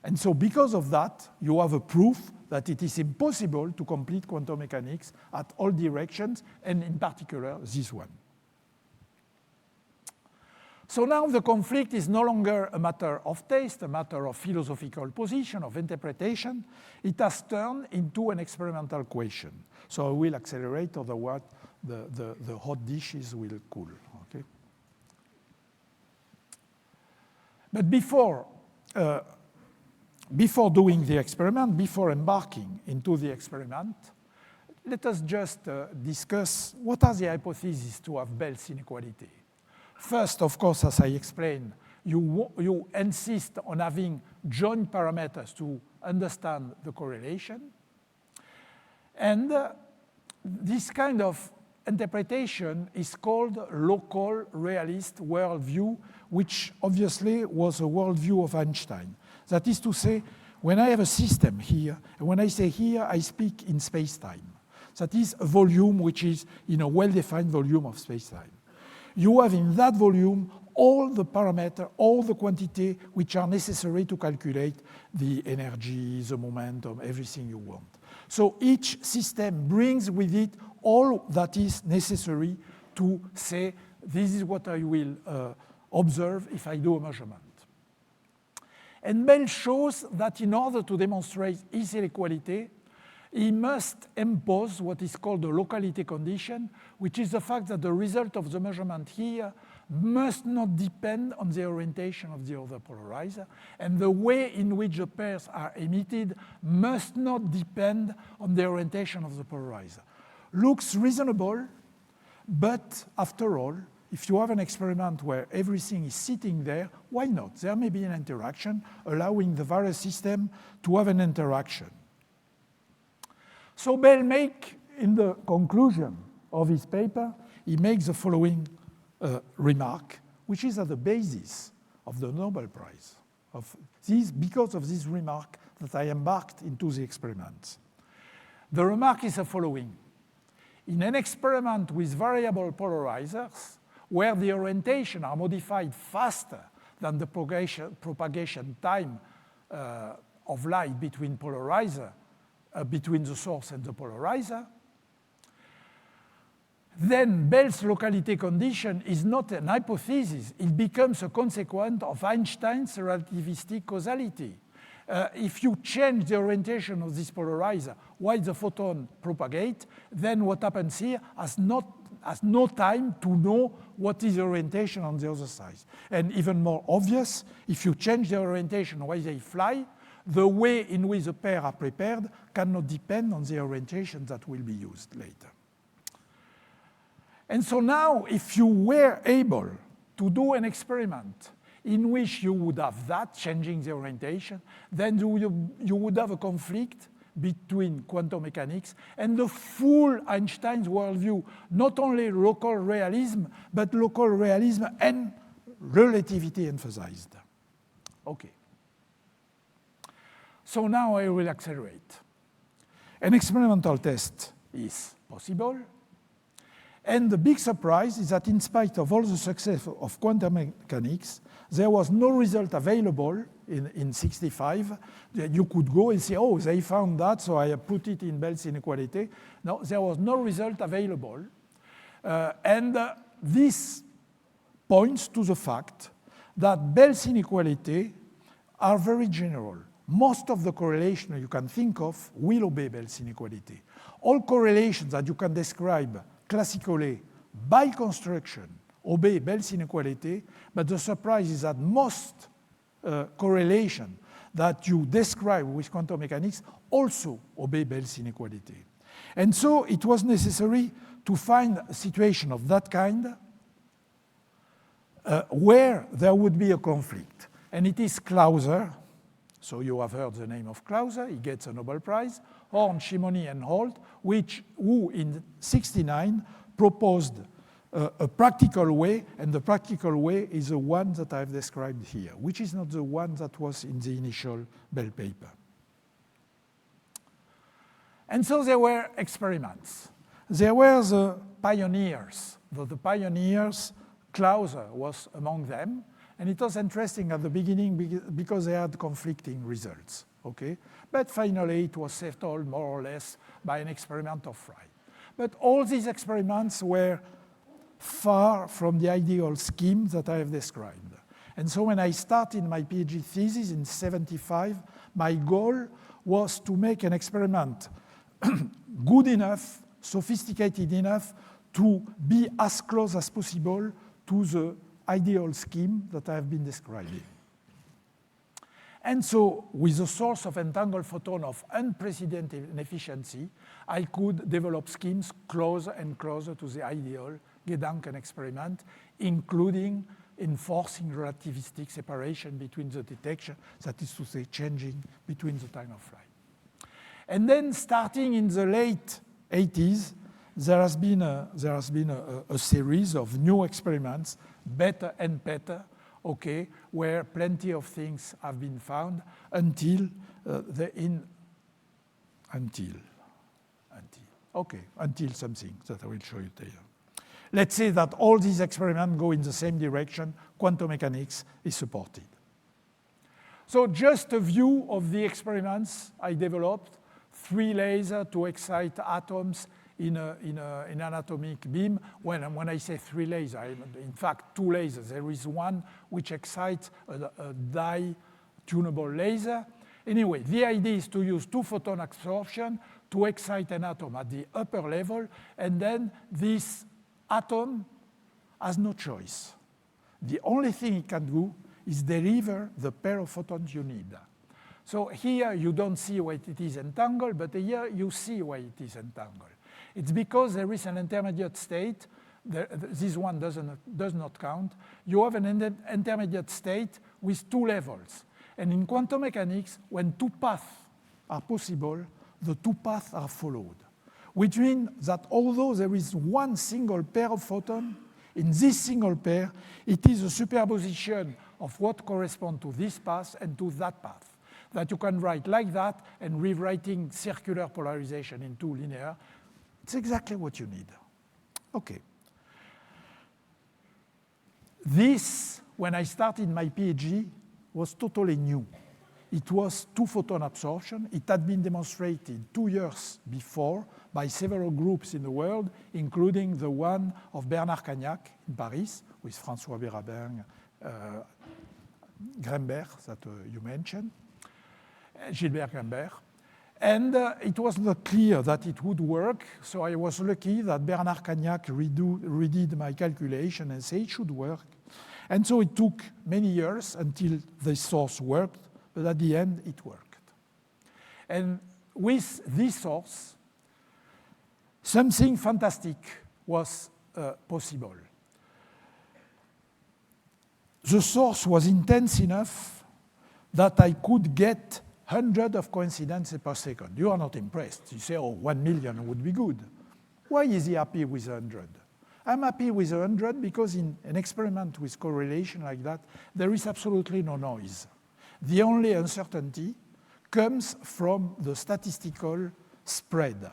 And so because of that, you have a proof that it is impossible to complete quantum mechanics at all directions, and in particular, this one. So now the conflict is no longer a matter of taste, a matter of philosophical position, of interpretation. It has turned into an experimental question. So I will accelerate, otherwise the hot dishes will cool. Okay? But before doing the experiment, before embarking into the experiment, let us just discuss what are the hypotheses to have Bell's inequality. First, of course, as I explained, you insist on having joint parameters to understand the correlation. And this kind of interpretation is called local realist worldview, which obviously was a worldview of Einstein. That is to say, when I have a system here, and when I say here, I speak in space-time. That is a volume which is in a well-defined volume of space-time. You have in that volume all the parameters, all the quantity which are necessary to calculate the energy, the momentum, everything you want. So each system brings with it all that is necessary to say, this is what I will observe if I do a measurement. And Bell shows that in order to demonstrate his inequality, he must impose what is called the locality condition, which is the fact that the result of the measurement here must not depend on the orientation of the other polarizer, and the way in which the pairs are emitted must not depend on the orientation of the polarizer. Looks reasonable, but after all, if you have an experiment where everything is sitting there, why not? There may be an interaction, allowing the various systems to have an interaction. So Bell makes, in the conclusion of his paper, he makes the following remark, which is at the basis of the Nobel Prize. Because of this remark that I embarked into the experiment. The remark is the following. In an experiment with variable polarizers, where the orientation are modified faster than the propagation time of light between between the source and the polarizer, then Bell's locality condition is not an hypothesis. It becomes a consequence of Einstein's relativistic causality. If you change the orientation of this polarizer while the photon propagates, then what happens here has no time to know what is the orientation on the other side. And even more obvious, if you change the orientation while they fly, the way in which the pair are prepared cannot depend on the orientation that will be used later. And so now, if you were able to do an experiment in which you would have that, changing the orientation, then you would have a conflict between quantum mechanics and the full Einstein's worldview, not only local realism, but local realism and relativity emphasized. Okay. So now I will accelerate. An experimental test is possible. And the big surprise is that in spite of all the success of quantum mechanics, there was no result available in 65. You could go and say, oh, they found that, so I put it in Bell's inequality. No, there was no result available. And this points to the fact that Bell's inequality are very general. Most of the correlation you can think of will obey Bell's inequality. All correlations that you can describe classically by construction obey Bell's inequality, but the surprise is that most correlation that you describe with quantum mechanics also obey Bell's inequality. And so it was necessary to find a situation of that kind where there would be a conflict. And it is Clauser, so you have heard the name of Clauser, he gets a Nobel Prize, Horn, Shimony, and Holt, who in '69 proposed a practical way, and the practical way is the one that I've described here, which is not the one that was in the initial Bell paper. And so there were experiments. There were the pioneers. The pioneers, Clauser was among them, and it was interesting at the beginning because they had conflicting results. Okay? But finally, it was settled more or less by an experiment of Fry. But all these experiments were far from the ideal scheme that I have described. And so when I started my PhD thesis in '75, my goal was to make an experiment good enough, sophisticated enough to be as close as possible to the ideal scheme that I have been describing. And so with a source of entangled photon of unprecedented efficiency, I could develop schemes closer and closer to the ideal Gedanken experiment, including enforcing relativistic separation between the detection, that is to say, changing between the time of flight. And then starting in the late 80s, there has been a series of new experiments, better and better, okay, where plenty of things have been found until something that I will show you later. Let's say that all these experiments go in the same direction. Quantum mechanics is supported. So just a view of the experiments I developed. 3 lasers to excite atoms in an atomic beam. When I say 3 lasers, in fact 2 lasers. There is one which excites a dye-tunable laser. Anyway, the idea is to use 2 photon absorption to excite an atom at the upper level, and then this atom has no choice. The only thing it can do is deliver the pair of photons you need. So here you don't see why it is entangled, but here you see why it is entangled. It's because there is an intermediate state. This one does not count. You have an intermediate state with 2 levels. And in quantum mechanics, when 2 paths are possible, the 2 paths are followed. Which means that although there is one single pair of photons, in this single pair, it is a superposition of what corresponds to this path and to that path, that you can write like that, and rewriting circular polarization into linear. It's exactly what you need. Okay. This, when I started my PhD, was totally new. It was 2 photon absorption. It had been demonstrated 2 years before by several groups in the world, including the one of Bernard Cagnac in Paris, with François Berabin, Grembert, that you mentioned, Gilbert Grembert. And it was not clear that it would work, so I was lucky that Bernard Cagnac redid my calculation and said it should work. And so it took many years until the source worked, but at the end it worked. And with this source, something fantastic was possible. The source was intense enough that I could get hundreds of coincidences per second. You are not impressed. You say, oh, 1 million would be good. Why is he happy with 100? I'm happy with 100 because in an experiment with correlation like that, there is absolutely no noise. The only uncertainty comes from the statistical spread.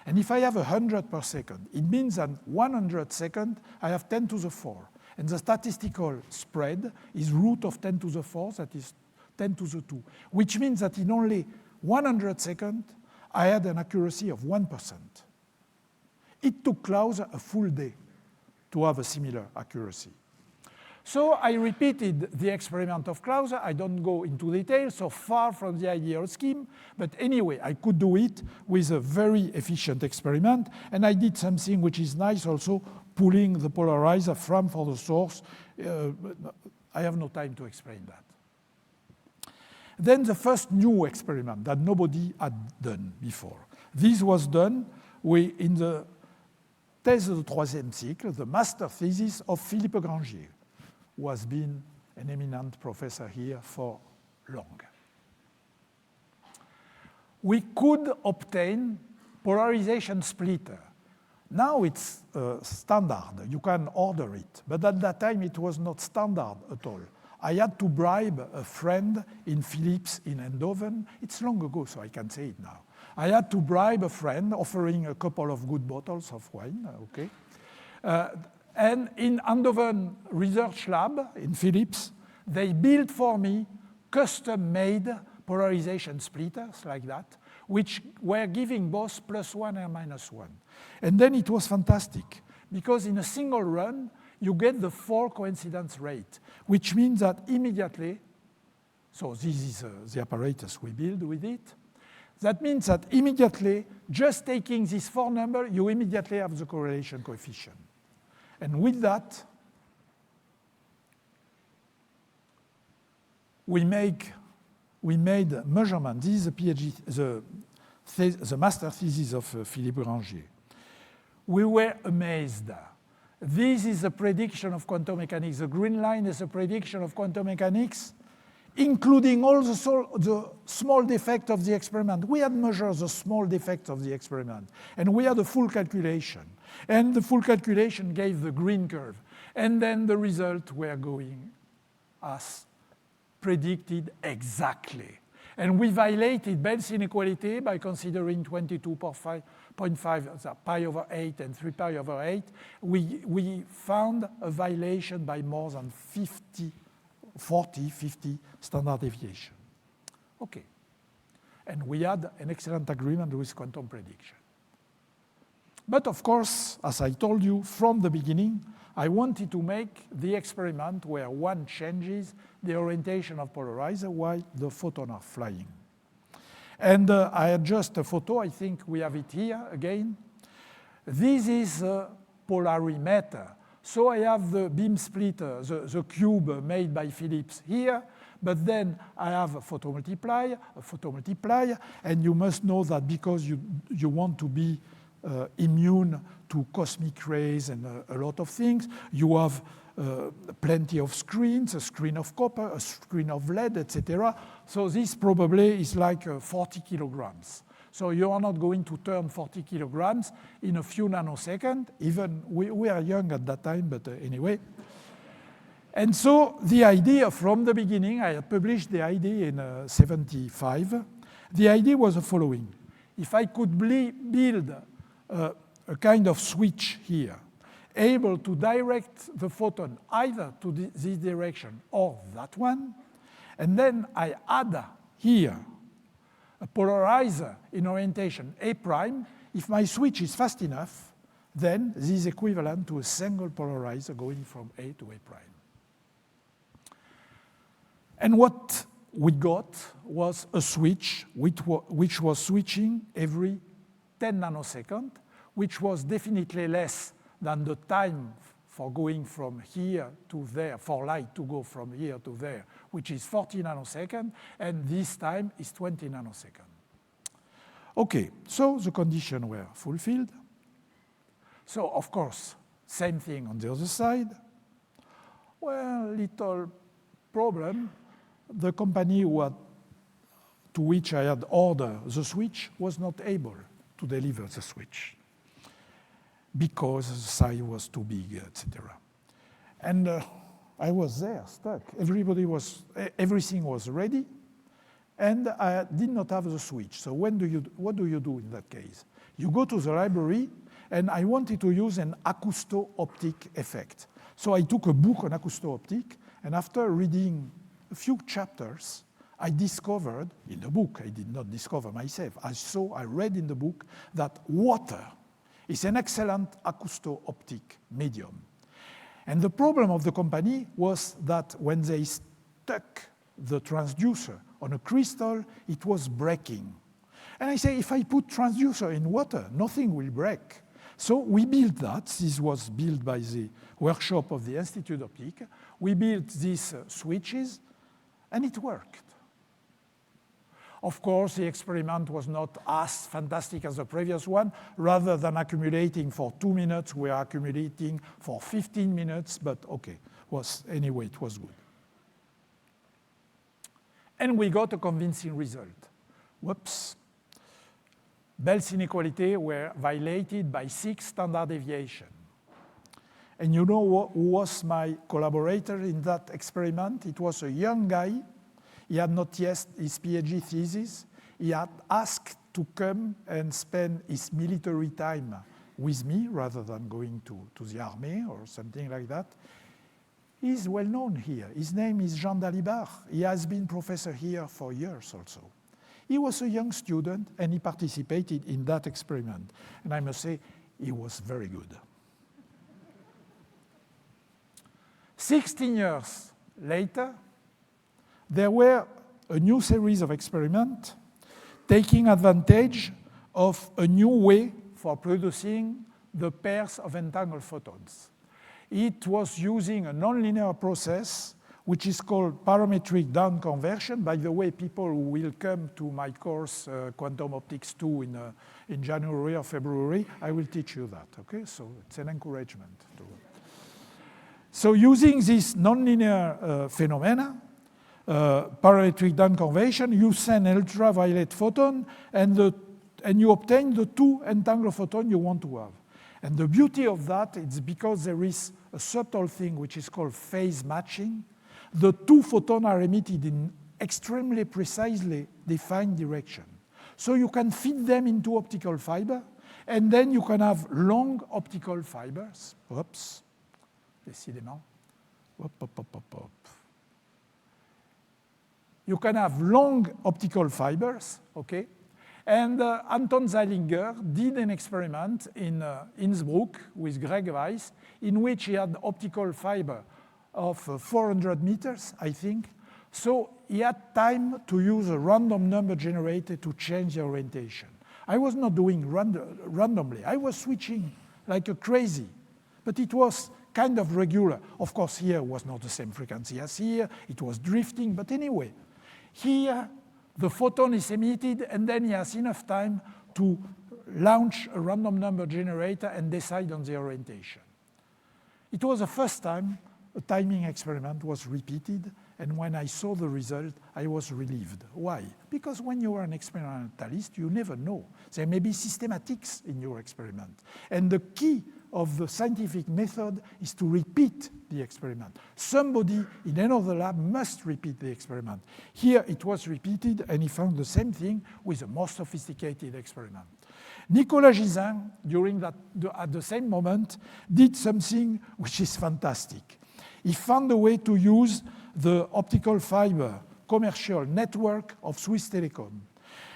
And if I have 100 per second, it means that 100 seconds, I have 10 to the 4. And the statistical spread is root of 10 to the 4, that is 10 to the 2, which means that in only 100 seconds, I had an accuracy of 1%. It took Clauser a full day to have a similar accuracy. So I repeated the experiment of Clauser. I don't go into detail, so far from the ideal scheme. But anyway, I could do it with a very efficient experiment. And I did something which is nice also, pulling the polarizer from for the source. I have no time to explain that. Then the first new experiment that nobody had done before. This was done in the thèse de troisième cycle, the master thesis of Philippe Grangier, who has been an eminent professor here for long. We could obtain polarization splitter. Now it's standard, you can order it, but at that time it was not standard at all. I had to bribe a friend in Philips in Eindhoven. It's long ago, so I can say it now. I had to bribe a friend offering a couple of good bottles of wine, okay? And in Eindhoven Research Lab in Philips, they built for me custom-made polarization splitters like that, which were giving both +1 and -1. And then it was fantastic, because in a single run, you get the 4 coincidence rate, which means that immediately, so this is the apparatus we build with it, that means that immediately, just taking this 4 number, you immediately have the correlation coefficient. And with that, we make we made measurement. This is the PhD, the master thesis of Philippe Granger. We were amazed. This is a prediction of quantum mechanics. The green line is a prediction of quantum mechanics, including all the small defect of the experiment. We had measured the small defects of the experiment, and we had a full calculation. And the full calculation gave the green curve. And then the results were going as predicted exactly. And we violated Bell's inequality by considering 22.5 pi over 8 and 3 pi over 8. We found a violation by more than 50 standard deviation. Okay. And we had an excellent agreement with quantum prediction. But of course, as I told you from the beginning, I wanted to make the experiment where one changes the orientation of polarizer while the photons are flying. And I adjust a photo. I think we have it here again. This is a polarimeter. So I have the beam splitter, the cube made by Philips here, but then I have a photomultiplier, and you must know that because you want to be immune to cosmic rays and a lot of things, you have plenty of screens, a screen of copper, a screen of lead, etc. So this probably is like 40 kilograms. So you are not going to turn 40 kilograms in a few nanoseconds. Even we are young at that time, but anyway. And so the idea from the beginning, I had published the idea in 75. The idea was the following. If I could build a kind of switch here, able to direct the photon either to this direction or that one, and then I add here a polarizer in orientation A prime. If my switch is fast enough, then this is equivalent to a single polarizer going from A to A prime. And what we got was a switch which was switching every 10 nanoseconds, which was definitely less than the time for going from here to there, for light to go from here to there, which is 40 nanoseconds, and this time is 20 nanoseconds. Okay, so the conditions were fulfilled. So, of course, same thing on the other side. Well, little problem. The company to which I had ordered the switch was not able to deliver the switch because the size was too big, etc. And I was there, stuck. Everything was ready, and I did not have the switch. So what do you do in that case? You go to the library, and I wanted to use an acousto-optic effect. So I took a book on acousto-optic, and after reading a few chapters, I discovered in the book, I did not discover myself, I read in the book that water is an excellent acousto-optic medium. And the problem of the company was that when they stuck the transducer on a crystal, it was breaking. And I say, if I put transducer in water, nothing will break. So we built that. This was built by the workshop of the Institut d'Optique. We built these switches, and it worked. Of course, the experiment was not as fantastic as the previous one. Rather than accumulating for 2 minutes, we are accumulating for 15 minutes, but okay, anyway, it was good. And we got a convincing result. Whoops. Bell's inequality were violated by 6 standard deviations. And you know who was my collaborator in that experiment? It was a young guy. He had not yet his PhD thesis. He had asked to come and spend his military time with me rather than going to the army or something like that. He's well known here. His name is Jean Dalibard. He has been professor here for years also. He was a young student and he participated in that experiment. And I must say, he was very good. 16 years later, there were a new series of experiments taking advantage of a new way for producing the pairs of entangled photons. It was using a nonlinear process which is called parametric down conversion. By the way, people who will come to my course, Quantum Optics 2 in January or February, I will teach you that, okay? So it's an encouragement. So using this nonlinear phenomena, parametric down conversion, you send ultraviolet photon and you obtain the two entangled photons you want to have. And the beauty of that is because there is a subtle thing which is called phase matching. The two photons are emitted in extremely precisely defined direction. So you can fit them into optical fiber, and then you can have long optical fibers. Oops, décidément. Hop, hop, hop, hop, hop. You can have long optical fibers, okay? And Anton Zeilinger did an experiment in Innsbruck with Greg Weiss, in which he had optical fiber of 400 meters, I think. So he had time to use a random number generator to change the orientation. I was not doing randomly. I was switching like a crazy, but it was kind of regular. Of course, here was not the same frequency as here. It was drifting, but anyway. Here, the photon is emitted, and then he has enough time to launch a random number generator and decide on the orientation. It was the first time a timing experiment was repeated, and when I saw the result, I was relieved. Why? Because when you are an experimentalist, you never know. There may be systematics in your experiment. And the key of the scientific method is to repeat the experiment. Somebody in another lab must repeat the experiment. Here it was repeated, and he found the same thing with a more sophisticated experiment. Nicolas Gisin, at the same moment, did something which is fantastic. He found a way to use the optical fiber commercial network of Swiss Telecom.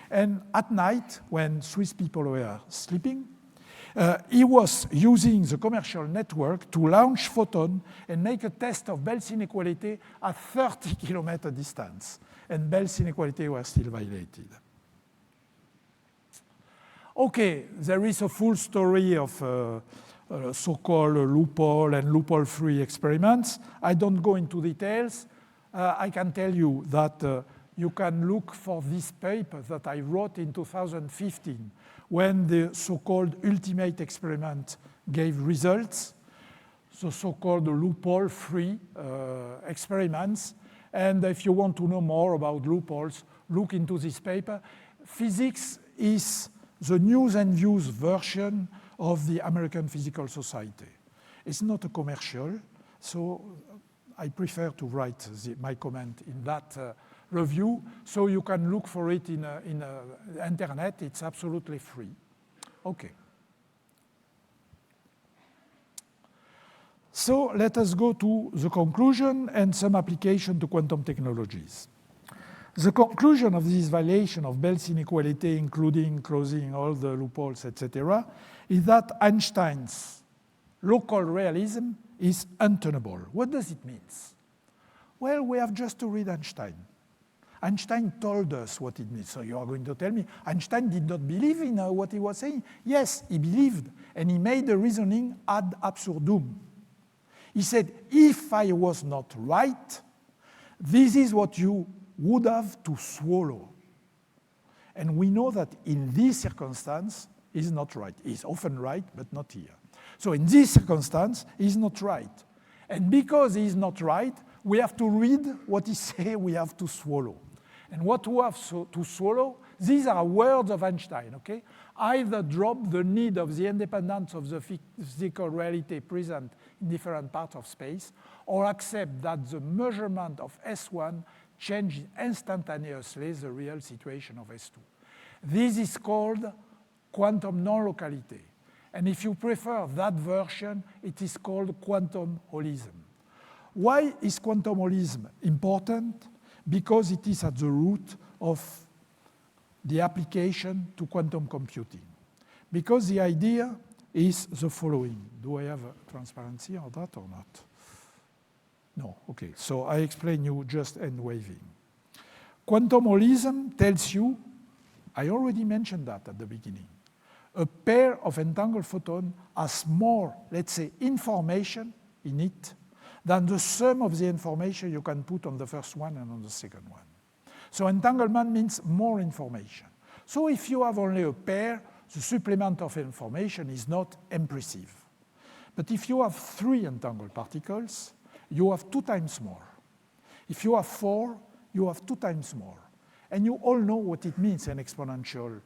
And at night, when Swiss people were sleeping, he was using the commercial network to launch photon and make a test of Bell's inequality at 30 kilometer distance. And Bell's inequality was still violated. Okay, there is a full story of so-called loophole and loophole-free experiments. I don't go into details. I can tell you that you can look for this paper that I wrote in 2015 when the so-called ultimate experiment gave results, the so-called loophole-free experiments. And if you want to know more about loopholes, look into this paper. Physics is the news and views version of the American Physical Society. It's not a commercial, so I prefer to write my comment in that review, so you can look for it in internet. It's absolutely free. Okay. So let us go to the conclusion and some application to quantum technologies. The conclusion of this violation of Bell's inequality, including closing all the loopholes, etc., is that Einstein's local realism is untenable. What does it mean? Well, we have just to read Einstein. Einstein told us what it means. So you are going to tell me Einstein did not believe in what he was saying? Yes, he believed, and he made the reasoning ad absurdum. He said, if I was not right, this is what you would have to swallow. And we know that in this circumstance, he's not right. He's often right, but not here. So in this circumstance, he's not right. And because he's not right, we have to read what he says we have to swallow. And what we have to swallow, these are words of Einstein, okay? Either drop the need of the independence of the physical reality present in different parts of space, or accept that the measurement of S1 changes instantaneously the real situation of S2. This is called quantum non-locality. And if you prefer that version, it is called quantum holism. Why is quantum holism important? Because it is at the root of the application to quantum computing. Because the idea is the following. Do I have a transparency on that or not? No, okay. So I explain you just end waving. Quantum holism tells you, I already mentioned that at the beginning, a pair of entangled photons has more, let's say, information in it than the sum of the information you can put on the first one and on the second one. So entanglement means more information. So if you have only a pair, the supplement of information is not impressive. But if you have 3 entangled particles, you have 2 times more. If you have 4, you have 2 times more. And you all know what it means, an exponential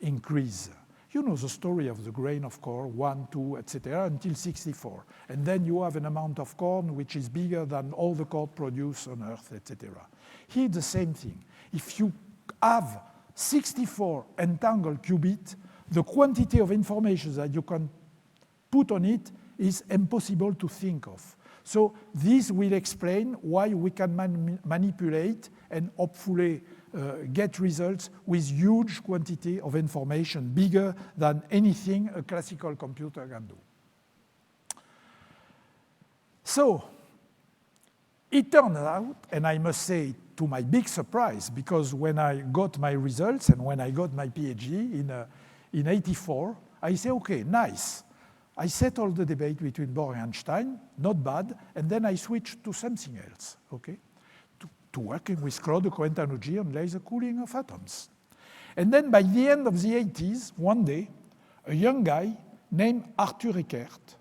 increase. You know the story of the grain of corn, 1, 2, etc., until 64. And then you have an amount of corn which is bigger than all the corn produced on Earth, etc. Here, the same thing. If you have 64 entangled qubits, the quantity of information that you can put on it is impossible to think of. So this will explain why we can manipulate and hopefully get results with huge quantity of information, bigger than anything a classical computer can do. So it turned out, and I must say to my big surprise, because when I got my results and when I got my PhD in 84, I say, okay, nice. I settled the debate between Bohr and Einstein, not bad, and then I switched to something else, okay? To working with Claude-Cohen energy and laser cooling of atoms. And then by the end of the 80s, one day, a young guy named Arthur Eckert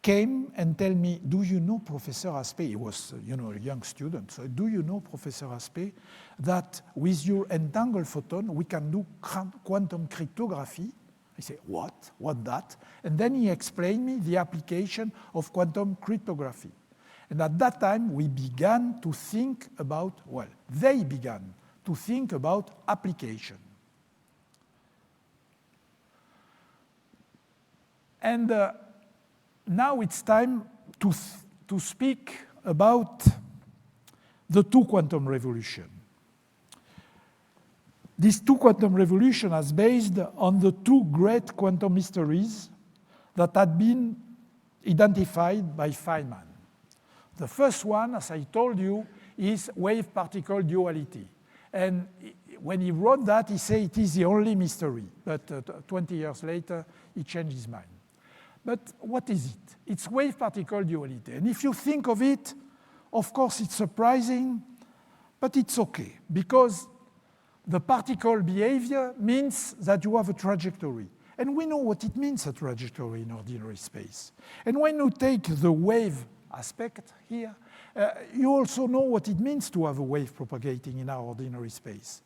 came and told me, do you know Professor Aspect? He was, a young student. So do you know, Professor Aspect, that with your entangled photon, we can do quantum cryptography? I say, what? What that? And then he explained me the application of quantum cryptography. And at that time, we began to think about, they began to think about application. And now it's time to speak about the 2 quantum revolution. These 2 quantum revolutions are based on the 2 great quantum mysteries that had been identified by Feynman. The first one, as I told you, is wave-particle duality. And when he wrote that, he said it is the only mystery. But 20 years later, he changed his mind. But what is it? It's wave-particle duality. And if you think of it, of course, it's surprising, but it's okay. Because the particle behavior means that you have a trajectory. And we know what it means, a trajectory in ordinary space. And when you take the wave aspect here, you also know what it means to have a wave propagating in our ordinary space.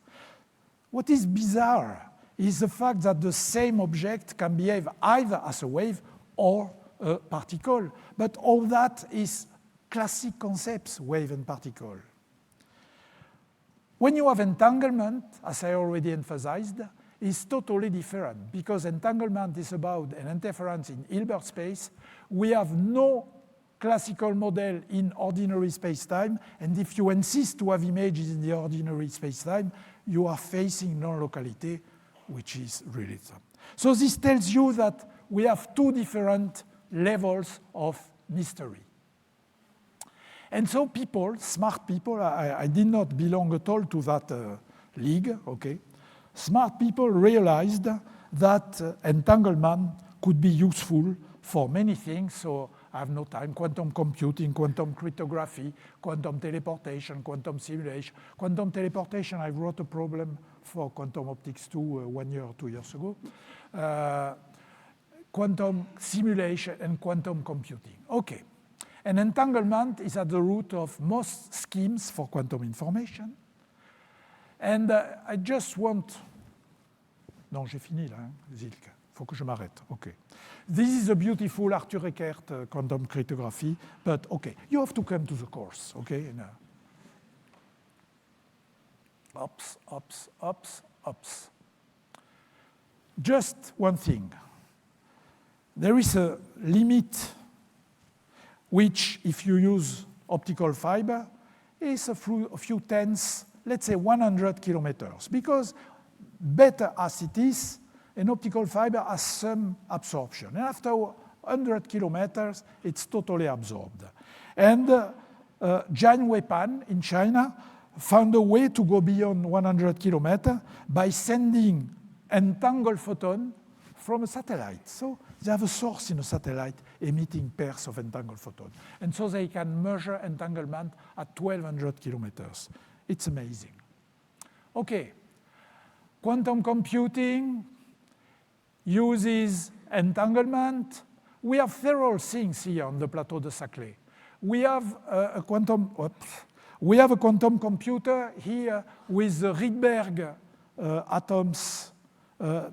What is bizarre is the fact that the same object can behave either as a wave or a particle. But all that is classic concepts, wave and particle. When you have entanglement, as I already emphasized, is totally different, because entanglement is about an interference in Hilbert space. We have no classical model in ordinary space-time, and if you insist to have images in the ordinary space-time, you are facing non-locality, which is really something. So this tells you that we have 2 different levels of mystery. And so people, smart people, I did not belong at all to that league, okay? Smart people realized that entanglement could be useful for many things, so I have no time. Quantum computing, quantum cryptography, quantum teleportation, quantum simulation. Quantum teleportation, I wrote a problem for quantum optics 2 1 year or 2 years ago. Quantum simulation and quantum computing. Okay. And entanglement is at the root of most schemes for quantum information. And I just want... Non, j'ai fini là, Zilke. Faut que je m'arrête. Okay. This is a beautiful Arthur Eckert quantum cryptography, but okay, you have to come to the course, okay? And, ups, ups, ups, ups. Just one thing. There is a limit which, if you use optical fiber, is a few tenths, let's say 100 kilometers, because better as it is, an optical fiber has some absorption. And after 100 kilometers, it's totally absorbed. And Jian Weipan in China found a way to go beyond 100 kilometers by sending entangled photon from a satellite. So they have a source in a satellite emitting pairs of entangled photons. And so they can measure entanglement at 1,200 kilometers. It's amazing. Okay, quantum computing uses entanglement. We have several things here on the Plateau de Saclay. We have a quantum computer here with the Rydberg atoms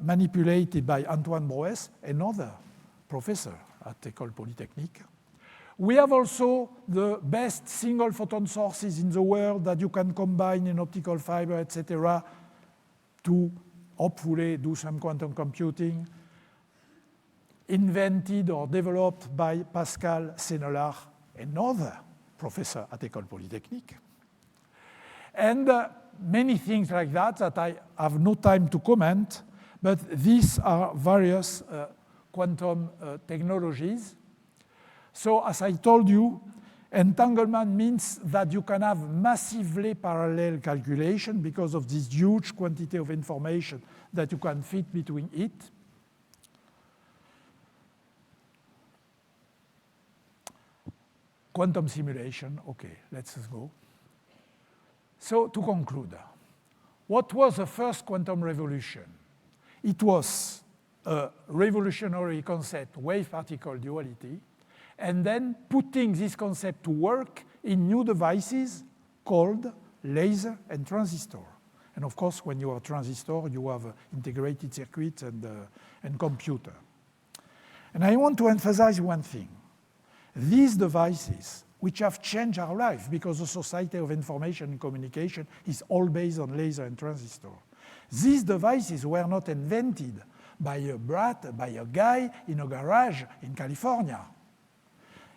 manipulated by Antoine Broes, another professor at Ecole Polytechnique. We have also the best single photon sources in the world that you can combine in optical fiber, etc., to hopefully do some quantum computing, invented or developed by Pascal Sénélar, another professor at Ecole Polytechnique. And many things like that I have no time to comment, but these are various quantum technologies. So as I told you, entanglement means that you can have massively parallel calculation because of this huge quantity of information that you can fit between it. Quantum simulation, okay, let's go. So to conclude, what was the first quantum revolution? It was a revolutionary concept, wave-particle duality, and then putting this concept to work in new devices called laser and transistor. And of course, when you have a transistor, you have integrated circuits and computer. And I want to emphasize one thing. These devices, which have changed our life because the society of information and communication is all based on laser and transistor. These devices were not invented by a guy in a garage in California.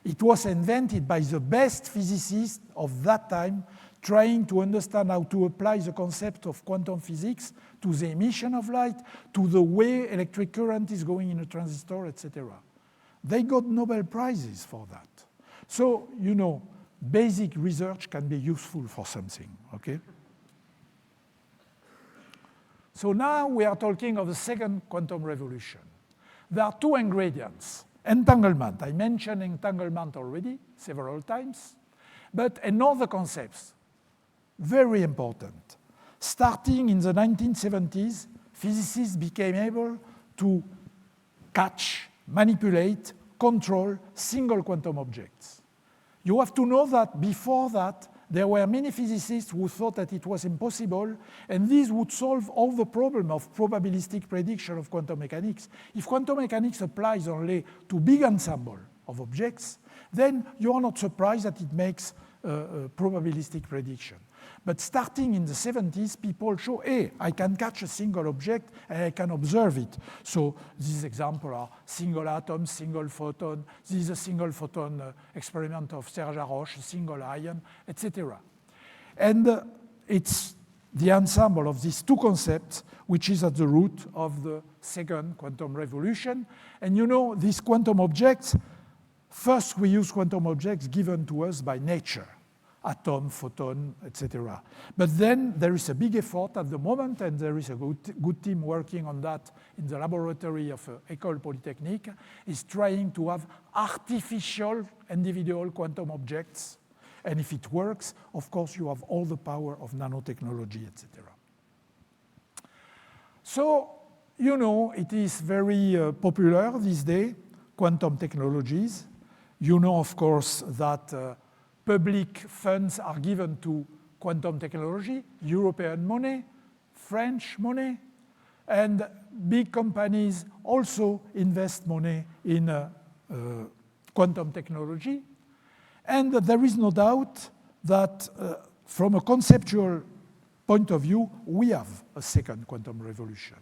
It was invented by the best physicists of that time, trying to understand how to apply the concept of quantum physics to the emission of light, to the way electric current is going in a transistor, etc. They got Nobel Prizes for that. So, you know, basic research can be useful for something, okay? So now we are talking of the second quantum revolution. There are two ingredients. Entanglement, I mentioned entanglement already several times, but another concept, very important. Starting in the 1970s, physicists became able to catch, manipulate, control single quantum objects. You have to know that before that, there were many physicists who thought that it was impossible, and this would solve all the problem of probabilistic prediction of quantum mechanics. If quantum mechanics applies only to big ensemble of objects, then you are not surprised that it makes probabilistic prediction. But starting in the 70s, people show, hey, I can catch a single object and I can observe it. So these examples are single atom, single photon. This is a single photon experiment of Serge Haroche, single ion, etc. And it's the ensemble of these two concepts which is at the root of the second quantum revolution. And you know, these quantum objects, first we use quantum objects given to us by nature. Atom, photon, etc. But then there is a big effort at the moment, and there is a good team working on that in the laboratory of Ecole Polytechnique, is trying to have artificial individual quantum objects. And if it works, of course, you have all the power of nanotechnology, etc. So, you know, it is very popular these days, quantum technologies. You know, of course, that public funds are given to quantum technology, European money, French money, and big companies also invest money in quantum technology. And there is no doubt that from a conceptual point of view, we have a second quantum revolution.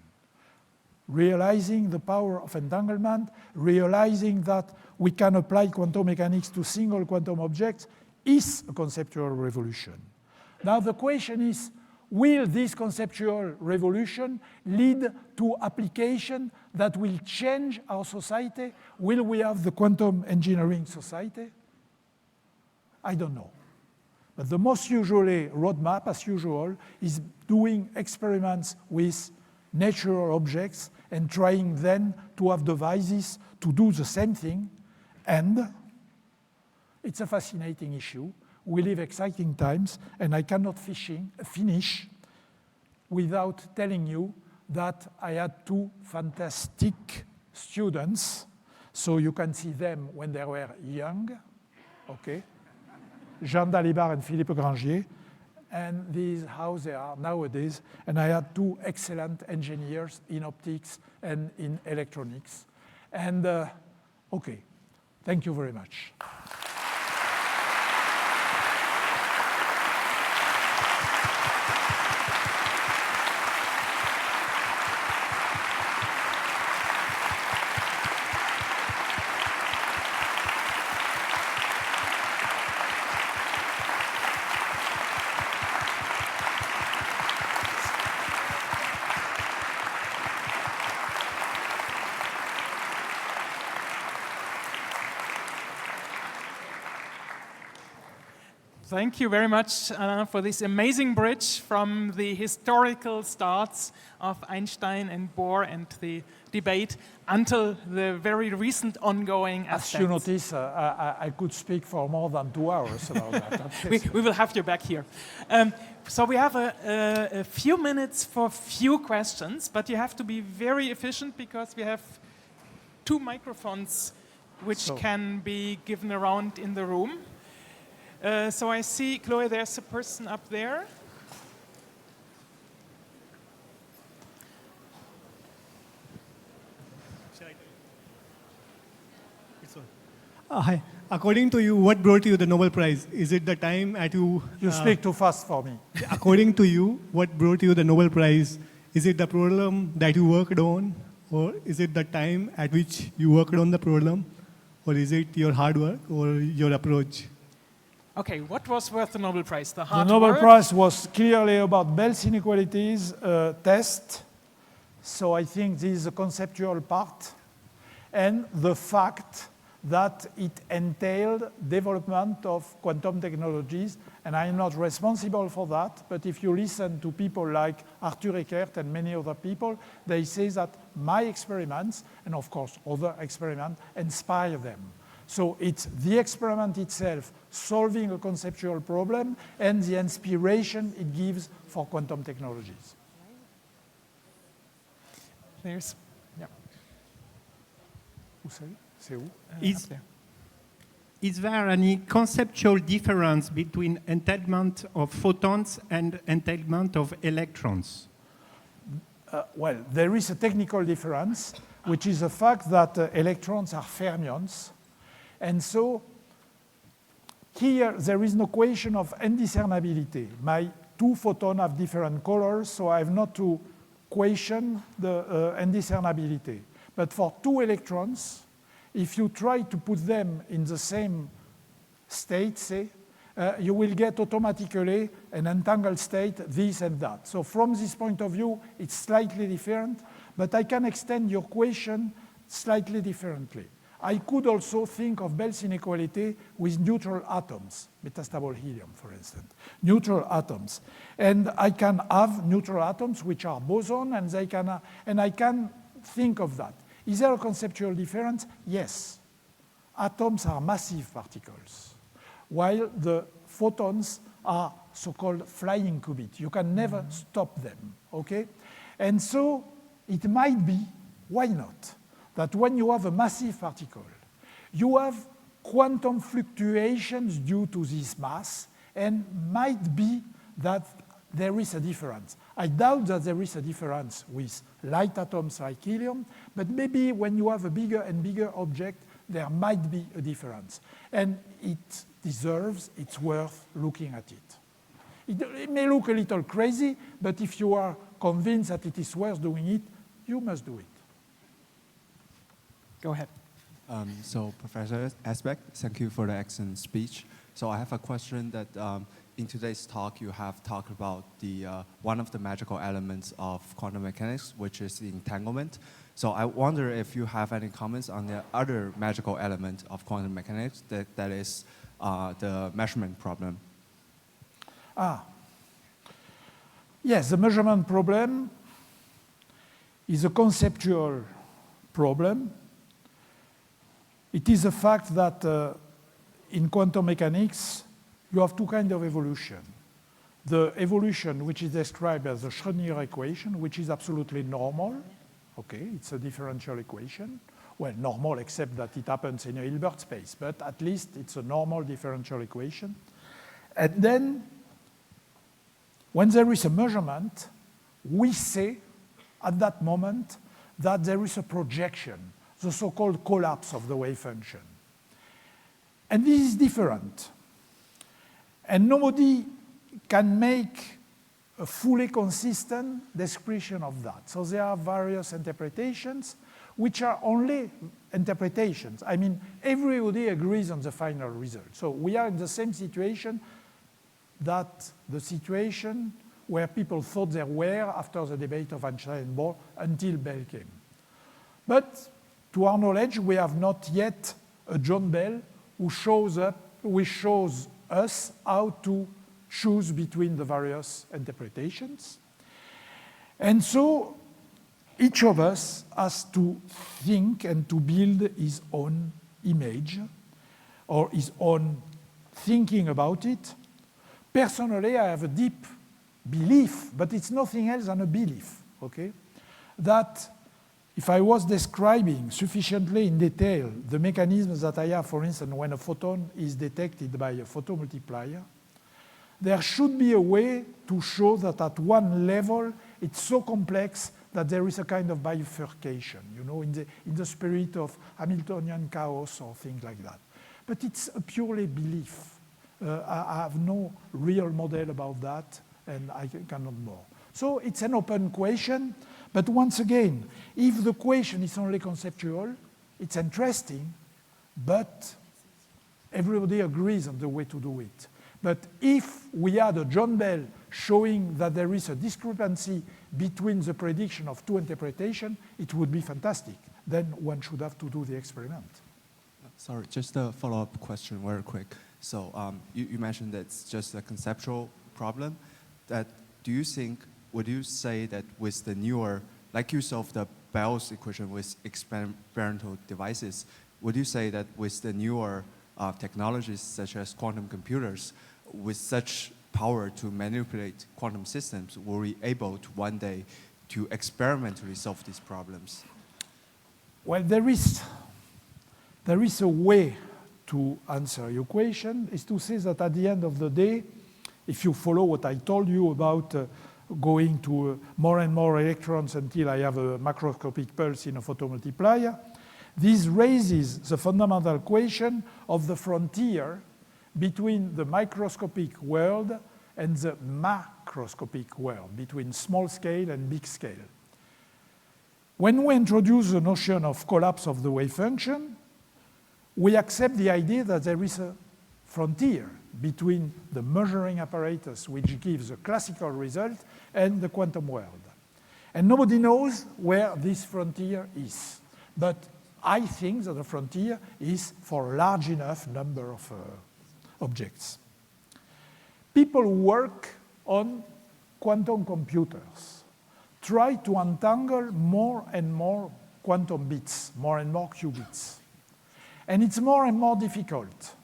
Realizing the power of entanglement, realizing that we can apply quantum mechanics to single quantum objects, is a conceptual revolution. Now the question is, will this conceptual revolution lead to application that will change our society? Will we have the quantum engineering society? I don't know. But the most usually roadmap, as usual, is doing experiments with natural objects and trying then to have devices to do the same thing. And it's a fascinating issue. We live exciting times, and I cannot finish without telling you that I had two fantastic students. So you can see them when they were young, okay? Jean Dalibard and Philippe Grangier. And this is how they are nowadays. And I had two excellent engineers in optics and in electronics. And okay, thank you very much. Thank you very much, Alain, for this amazing bridge from the historical starts of Einstein and Bohr and the debate until the very recent ongoing aspects. As you notice, I could speak for more than 2 hours about that. We will have you back here. So we have a few minutes for few questions, but you have to be very efficient because we have 2 microphones which can be given around in the room. So I see, Chloe, there's a person up there. Hi. According to you, what brought you the Nobel Prize? Is it the time at you... You speak too fast for me. According to you, what brought you the Nobel Prize? Is it the problem that you worked on? Or is it the time at which you worked on the problem? Or is it your hard work or your approach? Okay, what was worth the Nobel Prize? The The hard Nobel work? Prize was clearly about Bell's inequalities test. So I think this is a conceptual part. And the fact that it entailed development of quantum technologies. And I'm not responsible for that. But if you listen to people like Arthur Eckert and many other people, they say that my experiments, and of course other experiments, inspire them. So it's the experiment itself solving a conceptual problem and the inspiration it gives for quantum technologies. There's, yeah. Où c'est où? Is there any conceptual difference between entailment of photons and entailment of electrons? Well, there is a technical difference, which is the fact that electrons are fermions. And so here there is no question of indiscernibility. My 2 photons have different colors, so I have not to question the indiscernibility. But for 2 electrons, if you try to put them in the same state, say, you will get automatically an entangled state, this and that. So from this point of view, it's slightly different, but I can extend your question slightly differently. I could also think of Bell's inequality with neutral atoms, metastable helium, for instance, neutral atoms. And I can have neutral atoms which are boson, and I can think of that. Is there a conceptual difference? Yes. Atoms are massive particles, while the photons are so-called flying qubits. You can never stop them, okay? And so it might be, why not, that when you have a massive particle, you have quantum fluctuations due to this mass, and might be that there is a difference. I doubt that there is a difference with light atoms like helium, but maybe when you have a bigger and bigger object, there might be a difference. And it deserves, it's worth looking at it. It may look a little crazy, but if you are convinced that it is worth doing it, you must do it. Go ahead. So Professor Aspect, thank you for the excellent speech. So I have a question that in today's talk, you have talked about one of the magical elements of quantum mechanics, which is the entanglement. So I wonder if you have any comments on the other magical element of quantum mechanics, that is the measurement problem. Yes, the measurement problem is a conceptual problem. It is a fact that in quantum mechanics, you have two kinds of evolution. The evolution which is described as the Schrödinger equation, which is absolutely normal. Okay, it's a differential equation. Well, normal except that it happens in a Hilbert space, but at least it's a normal differential equation. And then, when there is a measurement, we say at that moment that there is a projection, the so-called collapse of the wave function. And this is different. And nobody can make a fully consistent description of that. So there are various interpretations, which are only interpretations. I mean, everybody agrees on the final result. So we are in the same situation that the situation where people thought they were after the debate of Einstein and Bohr until Bell came. But to our knowledge, we have not yet a John Bell who shows us how to choose between the various interpretations. And so each of us has to think and to build his own image or his own thinking about it. Personally, I have a deep belief, but it's nothing else than a belief, okay? That if I was describing sufficiently in detail the mechanisms that I have, for instance, when a photon is detected by a photomultiplier, there should be a way to show that at one level it's so complex that there is a kind of bifurcation, you know, in the spirit of Hamiltonian chaos or things like that. But it's a purely belief. I have no real model about that, and I cannot more. So it's an open question, but once again, if the question is only conceptual, it's interesting, but everybody agrees on the way to do it. But if we had a John Bell showing that there is a discrepancy between the prediction of two interpretations, it would be fantastic. Then one should have to do the experiment. Sorry, just a follow-up question very quick. So you mentioned that it's just a conceptual problem. That would you say that with the newer, like you solved the Bell's equation with experimental devices, would you say that with the newer technologies such as quantum computers, with such power to manipulate quantum systems, were we able to one day to experimentally solve these problems? Well, there is a way to answer your question, is to say that at the end of the day, if you follow what I told you about going to more and more electrons until I have a macroscopic pulse in a photomultiplier, this raises the fundamental question of the frontier between the microscopic world and the macroscopic world, between small scale and big scale. When we introduce the notion of collapse of the wave function, we accept the idea that there is a frontier between the measuring apparatus, which gives a classical result, and the quantum world. And nobody knows where this frontier is. But I think that the frontier is for a large enough number of objects. People who work on quantum computers try to untangle more and more quantum bits, more and more qubits. And it's more and more difficult.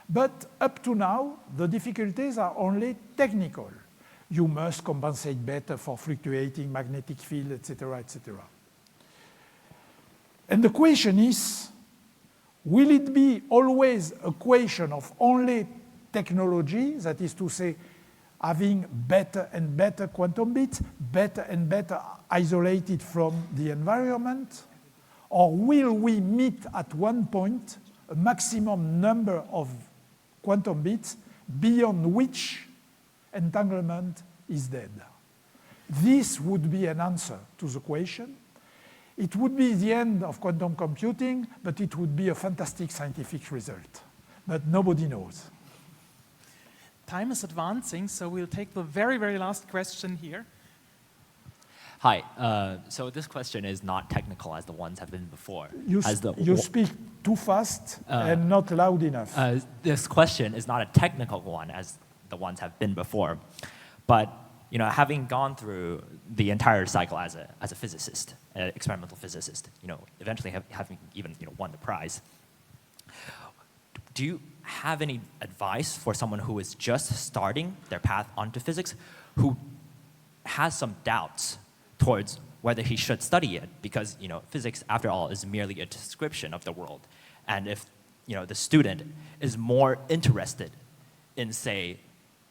But up to now, the difficulties are only technical. You must compensate better for fluctuating magnetic field, etc., etc. And the question is, will it be always a question of only technology, that is to say, having better and better quantum bits, better and better isolated from the environment? Or will we meet at one point a maximum number of quantum bits beyond which entanglement is dead? This would be an answer to the question. It would be the end of quantum computing, but it would be a fantastic scientific result. But nobody knows. Time is advancing, so we'll take the very, very last question here. Hi, so this question is not technical as the ones have been before. You speak too fast and not loud enough. This question is not a technical one as the ones have been before. But having gone through the entire cycle as a physicist, an experimental physicist, eventually having even won the prize, do you have any advice for someone who is just starting their path onto physics, who has some doubts towards whether he should study it? Because physics, after all, is merely a description of the world. And if the student is more interested in, say,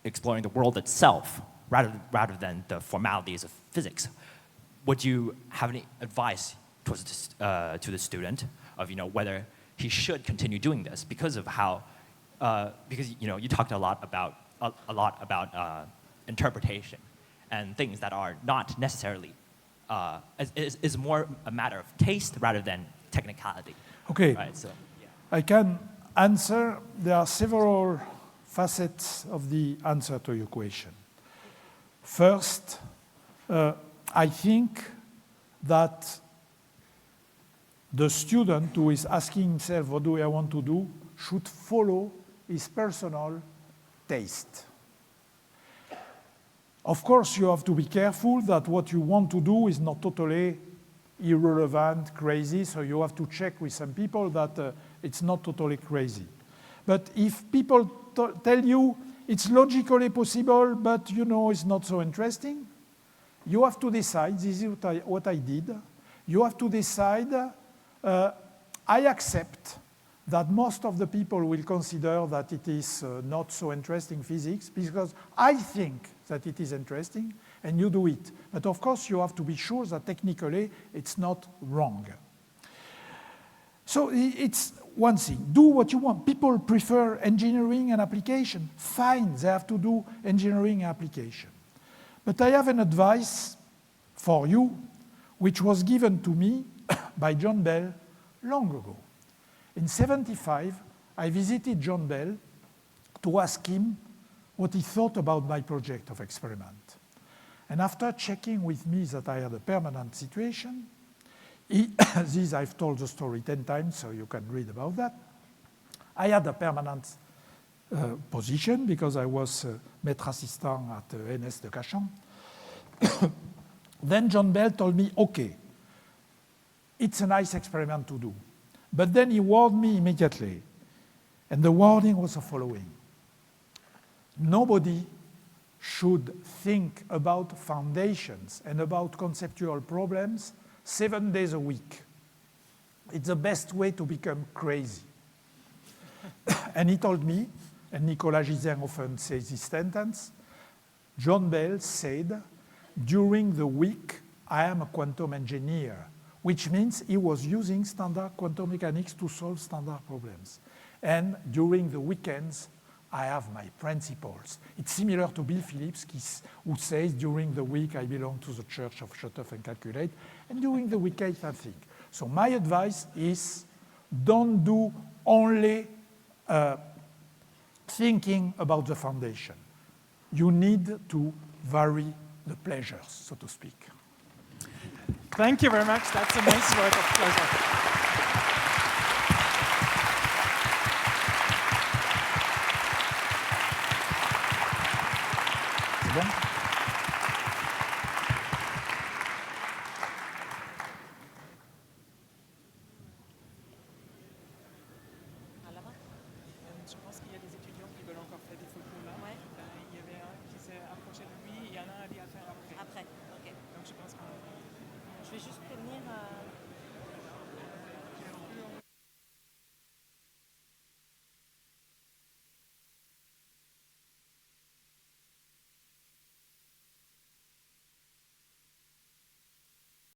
exploring the world itself rather than the formalities of physics, would you have any advice towards to the student of whether he should continue doing this because of how because you talked a lot about interpretation and things that are not necessarily is more a matter of taste rather than technicality. Okay, right? So I can answer. There are several facets of the answer to your question. First, I think that the student who is asking himself, what do I want to do, should follow his personal taste. Of course, you have to be careful that what you want to do is not totally irrelevant, crazy, so you have to check with some people that it's not totally crazy. But if people tell you it's logically possible, but it's not so interesting, you have to decide. This is what I did. You have to decide, I accept that most of the people will consider that it is not so interesting physics because I think that it is interesting, and you do it. But of course, you have to be sure that technically it's not wrong. So it's one thing. Do what you want. People prefer engineering and application. Fine, they have to do engineering and application. But I have an advice for you, which was given to me by John Bell long ago. In 1975, I visited John Bell to ask him what he thought about my project of experiment. And after checking with me that I had a permanent situation, this I've told the story 10 times, so you can read about that. I had a permanent position because I was maître assistant at NS de Cachan. Then John Bell told me, okay, it's a nice experiment to do. But then he warned me immediately. And the warning was the following. Nobody should think about foundations and about conceptual problems 7 days a week. It's the best way to become crazy. And he told me, and Nicolas Gisin often says this sentence, John Bell said, during the week, I am a quantum engineer, which means he was using standard quantum mechanics to solve standard problems. And during the weekends, I have my principles. It's similar to Bill Phillips, who says, during the week, I belong to the church of shut off and calculate, and during the weekend, I think. So my advice is, don't do only thinking about the foundation. You need to vary the pleasures, so to speak. Thank you very much. That's a nice word of pleasure. C'est bon? Je pense qu'il y a des étudiants qui veulent encore faire des photos là. Ouais. Il y avait un qui s'est approché de lui, il y en a un à faire après. Après, ok. Donc je pense qu'on... Je vais juste prévenir...